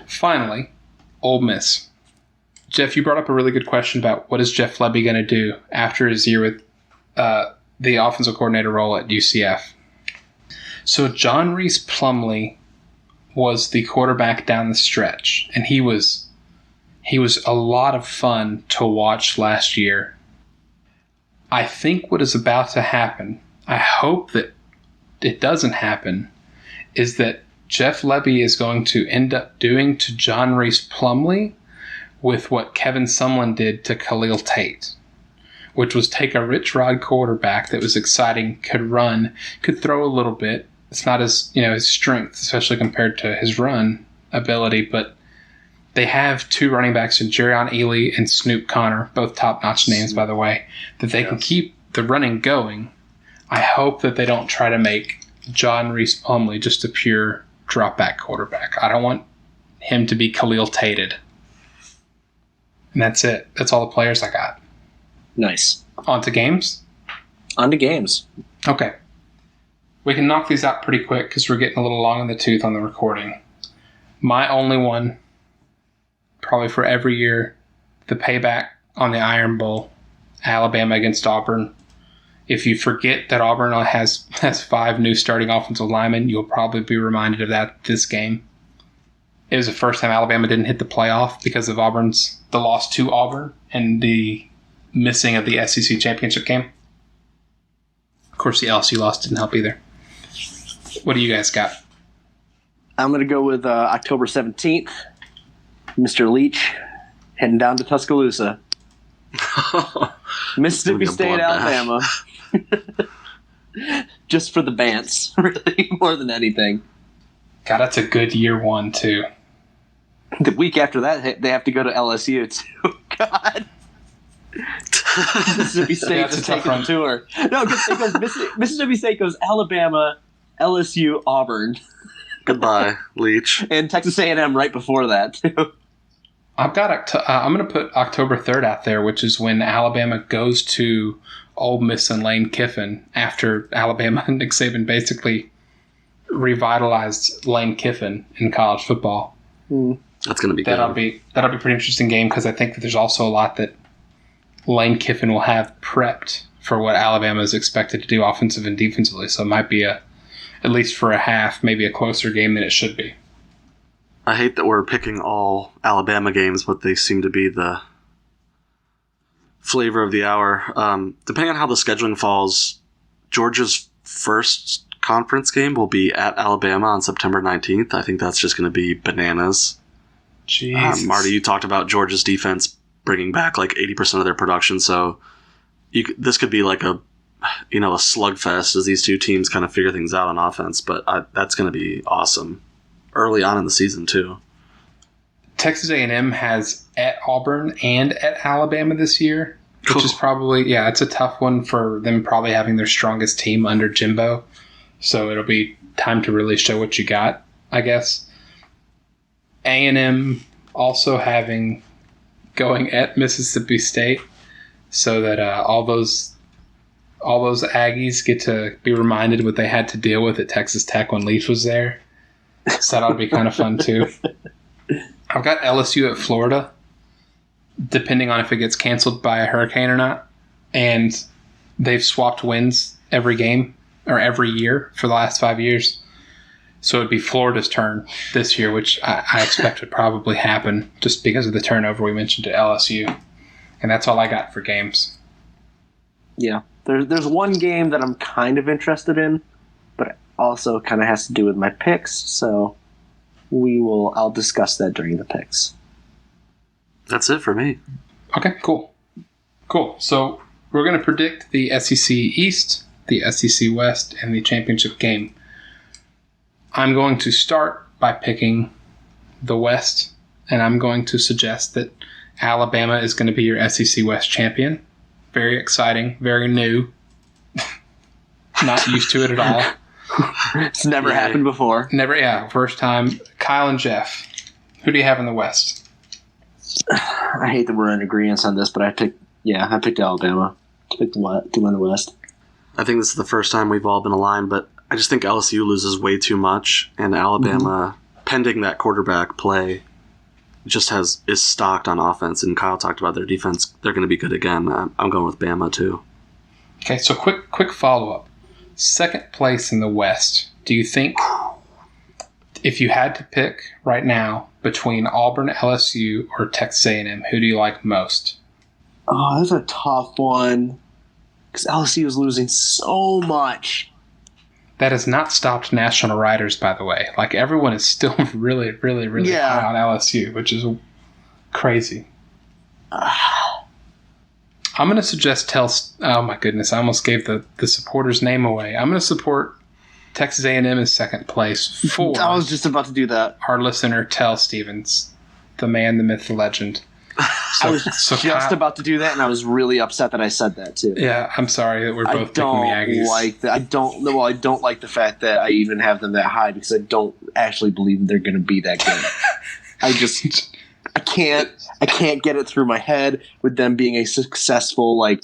Finally, Ole Miss. Jeff, you brought up a really good question about what is Jeff Lebby going to do after his year with the offensive coordinator role at UCF. So John Reese Plumlee was the quarterback down the stretch, and he was a lot of fun to watch last year. I think what is about to happen, I hope that it doesn't happen, is that Jeff Lebby is going to end up doing to John Reese Plumlee with what Kevin Sumlin did to Khalil Tate, which was take a Rich Rod quarterback that was exciting, could run, could throw a little bit. It's not his strength, especially compared to his run ability, but they have two running backs in Jerrion Ely and Snoop Connor, both top-notch names, by the way, that they can keep the running going. I hope that they don't try to make John Reese Plumlee just a pure drop-back quarterback. I don't want him to be Khalil Tated. And that's it. That's all the players I got. Nice. On to games? On to games. Okay. We can knock these out pretty quick because we're getting a little long in the tooth on the recording. My only one, probably for every year, the payback on the Iron Bowl, Alabama against Auburn. If you forget that Auburn has 5 new starting offensive linemen, you'll probably be reminded of that this game. It was the first time Alabama didn't hit the playoff because of the loss to Auburn and the missing of the SEC championship game. Of course, the LSU loss didn't help either. What do you guys got? I'm going to go with October 17th. Mr. Leach heading down to Tuscaloosa. Mississippi State, Alabama. Just for the Bants, really, more than anything. God, that's a good year one, too. The week after that, they have to go to LSU, too. God. Mississippi State to take a tour. No, because Mississippi State goes Alabama, LSU, Auburn. Goodbye, Leach. And Texas A&M right before that, too. I'm going to put October 3rd out there, which is when Alabama goes to Ole Miss and Lane Kiffin after Alabama and Nick Saban basically revitalized Lane Kiffin in college football. That's going to be good. That'll be a pretty interesting game because I think that there's also a lot that Lane Kiffin will have prepped for what Alabama is expected to do offensive and defensively. So it might be at least for a half, maybe a closer game than it should be. I hate that we're picking all Alabama games, but they seem to be the flavor of the hour. Depending on how the scheduling falls, Georgia's first conference game will be at Alabama on September 19th. I think that's just going to be bananas. Jeez. Marty, you talked about Georgia's defense bringing back like 80% of their production, so this could be like a slugfest as these two teams kind of figure things out on offense, but that's going to be awesome. Early on in the season, too. Texas A&M has at Auburn and at Alabama this year, which is probably, it's a tough one for them probably having their strongest team under Jimbo. So it'll be time to really show what you got, I guess. A&M also going at Mississippi State so that all those Aggies get to be reminded what they had to deal with at Texas Tech when Leach was there. So that ought to be kind of fun, too. I've got LSU at Florida. depending on if it gets canceled by a hurricane or not. And they've swapped wins every game or every year for the last 5 years. So it'd be Florida's turn this year, which I expect would probably happen just because of the turnover we mentioned to LSU. And that's all I got for games. Yeah. There's one game that I'm kind of interested in, but it also kind of has to do with my picks, so I'll discuss that during the picks. That's it for me. Okay, cool. So we're going to predict the SEC East, the SEC West, and the championship game. I'm going to start by picking the West, and I'm going to suggest that Alabama is going to be your SEC West champion. Very exciting, very new. Not used to it at all. It's never happened before. First time. Kyle and Jeff, who do you have in the West? I hate that we're in agreement on this, but I picked Alabama to win the West. I think this is the first time we've all been aligned, but I just think LSU loses way too much, and Alabama, pending that quarterback play, just is stocked on offense. And Kyle talked about their defense; they're going to be good again. I'm going with Bama too. Okay, so quick follow up. Second place in the West. Do you think, if you had to pick right now between Auburn, LSU, or Texas A&M, who do you like most? Oh, that's a tough one because LSU is losing so much. That has not stopped national writers, by the way. Like, everyone is still really, really, really high on LSU, which is crazy. I'm going to suggest oh my goodness, I almost gave the supporter's name away. I'm going to support Texas A&M in second place for I was just about to do that. Our listener, Tell Stevens, the man, the myth, the legend. I was just about to do that, and I was really upset that I said that too. Yeah, I'm sorry that we're both picking the Aggies. I don't like the fact that I even have them that high because I don't actually believe they're going to be that good. I can't get it through my head with them being a successful like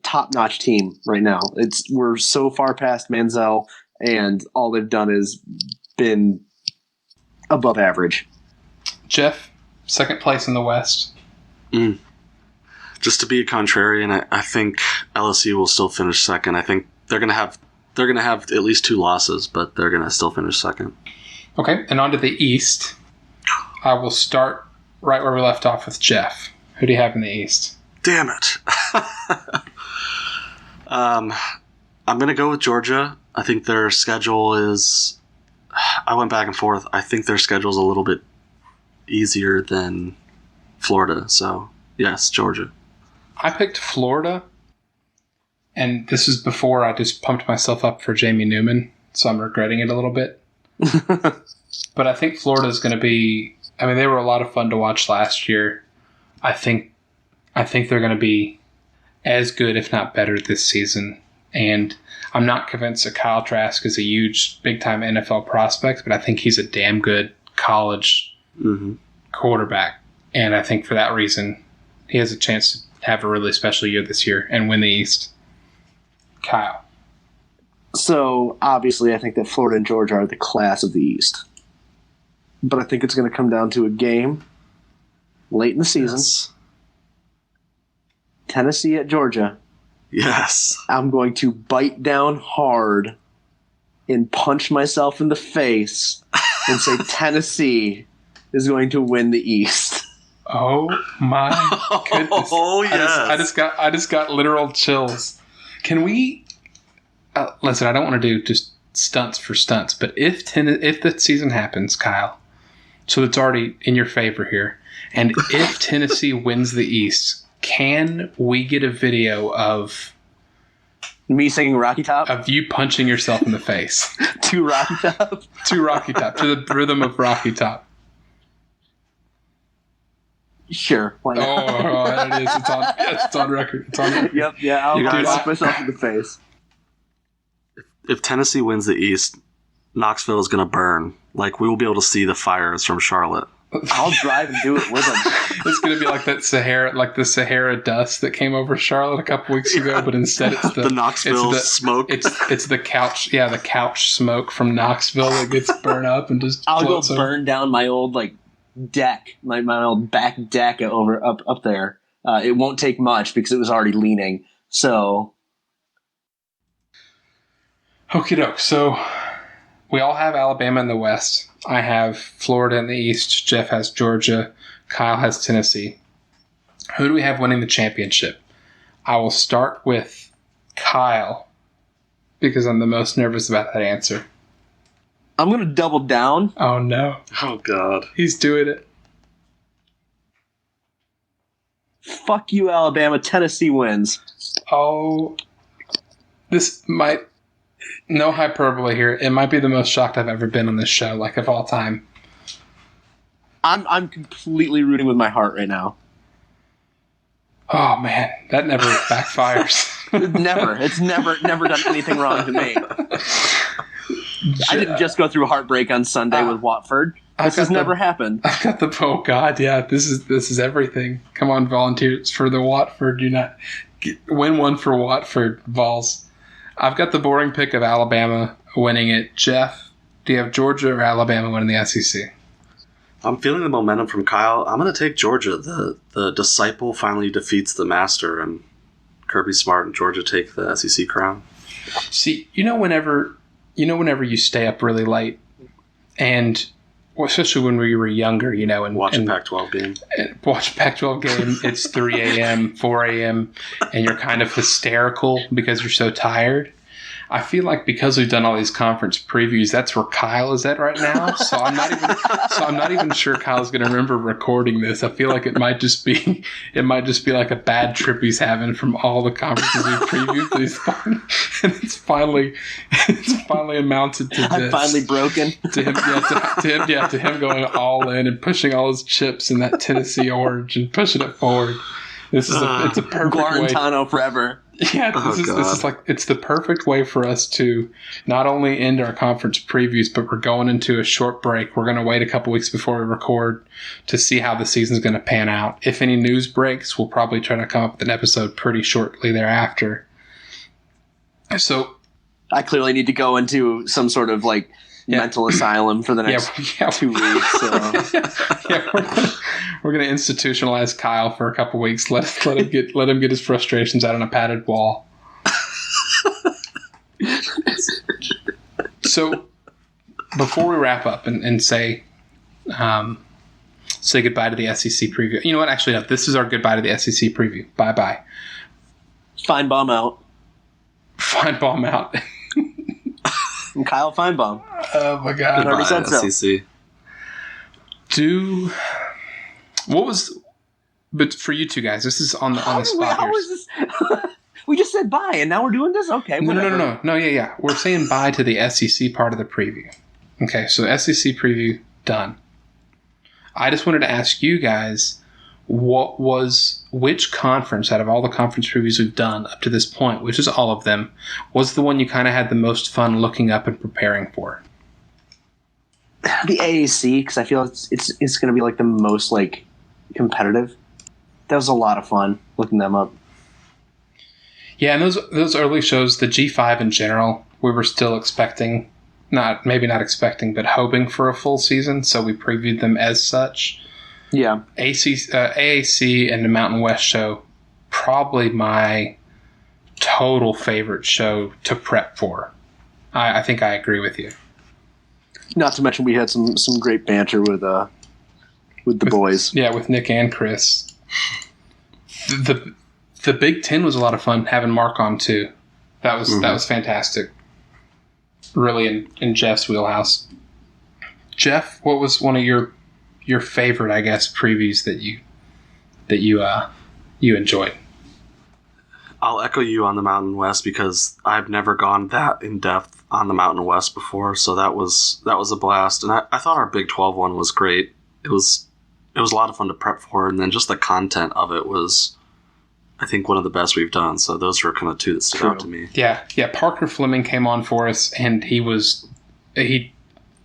top-notch team right now. We're so far past Manziel, and all they've done is been above average. Jeff, second place in the West. Just to be a contrarian, I think LSU will still finish second. I think they're gonna have at least 2 losses, but they're gonna still finish second. Okay, and on to the East. I will start right where we left off with Jeff. Who do you have in the East? Damn it. I'm going to go with Georgia. I think their schedule is... I went back and forth. I think their schedule is a little bit easier than Florida. So, yes, Georgia. I picked Florida, and this is before I just pumped myself up for Jamie Newman, so I'm regretting it a little bit. But I think Florida is going to be... I mean, they were a lot of fun to watch last year. I think they're going to be as good, if not better, this season. And I'm not convinced that Kyle Trask is a huge, big-time NFL prospect, but I think he's a damn good college quarterback. And I think for that reason, he has a chance to have a really special year this year and win the East. Kyle. So, obviously, I think that Florida and Georgia are the class of the East. But I think it's going to come down to a game late in the season. Yes. Tennessee at Georgia. Yes. I'm going to bite down hard and punch myself in the face and say Tennessee is going to win the East. Oh my goodness! Oh yes! I just got literal chills. Can we? Listen, I don't want to do just stunts for stunts, but if the season happens, Kyle, so it's already in your favor here, and if Tennessee wins the East, can we get a video of me singing Rocky Top? Of you punching yourself in the face. To Rocky Top? To Rocky Top. To the rhythm of Rocky Top. Sure. Why not? Oh, there it is. It's on record. It's on record. Yep, yeah, I'll punch myself in the face. If Tennessee wins the East, Knoxville is going to burn. Like, we will be able to see the fires from Charlotte. I'll drive and do it with them. It's going to be like the Sahara dust that came over Charlotte a couple weeks ago, but instead it's the Knoxville smoke. It's the couch smoke from Knoxville that gets burned up and just. I'll go burn down my old deck, my old back deck up there. It won't take much because it was already leaning. So, okie doke. So we all have Alabama in the West. I have Florida in the East. Jeff has Georgia. Kyle has Tennessee. Who do we have winning the championship? I will start with Kyle because I'm the most nervous about that answer. I'm going to double down. Oh, no. Oh, God. He's doing it. Fuck you, Alabama. Tennessee wins. Oh, this might... No hyperbole here. It might be the most shocked I've ever been on this show, like of all time. I'm completely rooting with my heart right now. Oh, man. That never backfires. It's never done anything wrong to me. I didn't just go through heartbreak on Sunday with Watford. This has never happened. I've got the... Oh, God, yeah. This is everything. Come on, volunteers for the Watford. Win one for Watford, Vols. I've got the boring pick of Alabama winning it. Jeff, do you have Georgia or Alabama winning the SEC? I'm feeling the momentum from Kyle. I'm going to take Georgia. The disciple finally defeats the master, and Kirby Smart and Georgia take the SEC crown. See, whenever you stay up really late, and especially when we were younger, and watch a Pac-12 game. Watch a Pac-12 game. It's 3 a.m., 4 a.m., and you're kind of hysterical because you're so tired. I feel like because we've done all these conference previews, that's where Kyle is at right now. So I'm not even sure Kyle's going to remember recording this. I feel like it might just be like a bad trip he's having from all the conferences we've previewed. And it's finally amounted to this. I'm finally broken. To him going all in and pushing all his chips in that Tennessee orange and pushing it forward. It's a perfect Guarantano way. Forever. Yeah, this is like it's the perfect way for us to not only end our conference previews, but we're going into a short break. We're going to wait a couple weeks before we record to see how the season's going to pan out. If any news breaks, we'll probably try to come up with an episode pretty shortly thereafter. So, I clearly need to go into some sort of mental asylum for the next 2 weeks. So. We're gonna institutionalize Kyle for a couple weeks. Let him get his frustrations out on a padded wall. So before we wrap up and say goodbye to the SEC preview. You know what? Actually, no. This is our goodbye to the SEC preview. Bye bye. Feinbaum out. Feinbaum out. I'm Kyle Feinbaum. Oh my God! Already said so. SEC. But for you two guys, this is on the spot how here. is this? We just said bye, and now we're doing this? Okay, whatever. No, yeah. We're saying bye to the SEC part of the preview. Okay, so SEC preview, done. I just wanted to ask you guys, which conference out of all the conference previews we've done up to this point, which is all of them, was the one you kind of had the most fun looking up and preparing for? The AAC, because I feel it's going to be the most competitive. That was a lot of fun looking them up. Yeah, and those early shows, the G5 in general, we were still expecting, maybe not expecting, but hoping for a full season, so we previewed them as such. Yeah. AAC and the Mountain West show, probably my total favorite show to prep for. I think I agree with you. Not to mention we had some great banter with the boys. Yeah, with Nick and Chris. The Big Ten was a lot of fun having Mark on too. That was fantastic. Really in Jeff's wheelhouse. Jeff, what was one of your favorite, I guess, previews that you enjoyed? I'll echo you on the Mountain West because I've never gone that in depth on the Mountain West before, so that was a blast. And I thought our Big 12 one was great. It was a lot of fun to prep for, and then just the content of it was, I think, one of the best we've done. So those were kind of two that stood out to me. Yeah. Parker Fleming came on for us, and he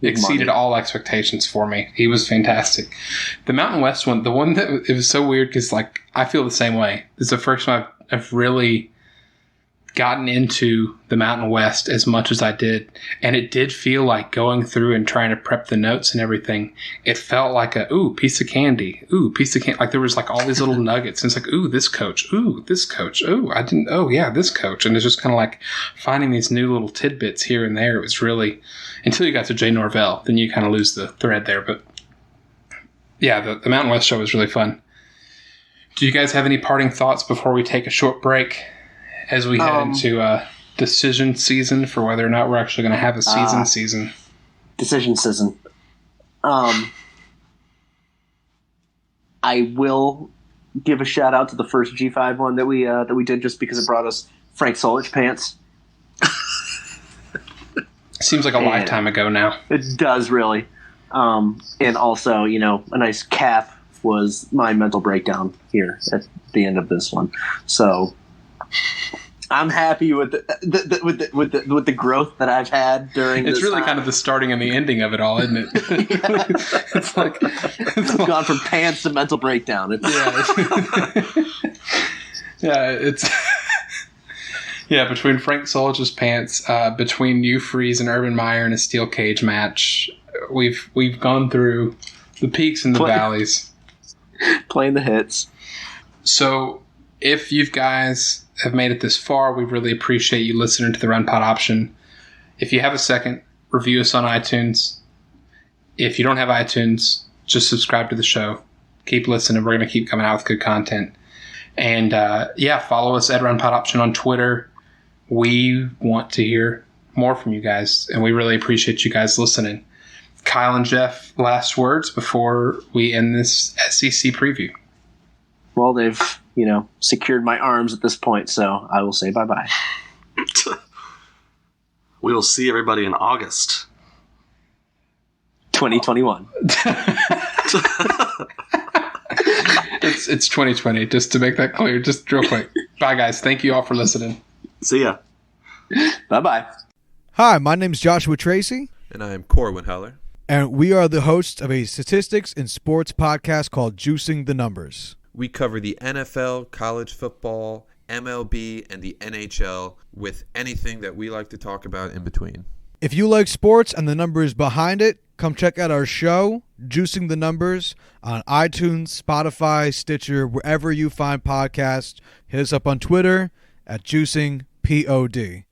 exceeded all expectations for me. He was fantastic. The Mountain West one, the one that it was so weird because I feel the same way. It's the first time I've really gotten into the Mountain West as much as I did, and it did feel like going through and trying to prep the notes and everything. It felt like piece of candy, piece of candy. Like there was like all these little nuggets, and it's like, this coach, this coach, this coach, and it's just kind of like finding these new little tidbits here and there. It was really until you got to Jay Norvell, then you kind of lose the thread there. But yeah, the Mountain West show was really fun. Do you guys have any parting thoughts before we take a short break as we head into decision season for whether or not we're actually going to have a season? Decision season. I will give a shout out to the first G5 one that we did just because it brought us Frank Solich pants. Seems like a lifetime ago now. It does really. And also, a nice cap was my mental breakdown here at the end of this one. So I'm happy with the growth that I've had during. It's this really time. kind of the starting and the ending of it all, isn't it? It's like it's gone from pants to mental breakdown. It's between Frank Solich's pants, between Hugh Freeze and Urban Meyer in a steel cage match, we've gone through the peaks and the valleys. Playing the hits. So if you guys have made it this far, we really appreciate you listening to the Run Pod option. If you have a second, review us on iTunes. If you don't have iTunes, just subscribe to the show. Keep listening. We're going to keep coming out with good content. And follow us at Run Pod option on Twitter. We want to hear more from you guys, and we really appreciate you guys listening. Kyle and Jeff, last words before we end this SEC preview. Well, they've, secured my arms at this point, so I will say bye-bye. We will see everybody in August. 2021. It's 2020, just to make that clear, just real quick. Bye, guys. Thank you all for listening. See ya. Bye-bye. Hi, my name's Joshua Tracy. And I am Corwin Heller. And we are the hosts of a statistics and sports podcast called Juicing the Numbers. We cover the NFL, college football, MLB, and the NHL with anything that we like to talk about in between. If you like sports and the numbers behind it, come check out our show, Juicing the Numbers, on iTunes, Spotify, Stitcher, wherever you find podcasts. Hit us up on Twitter at JuicingPod.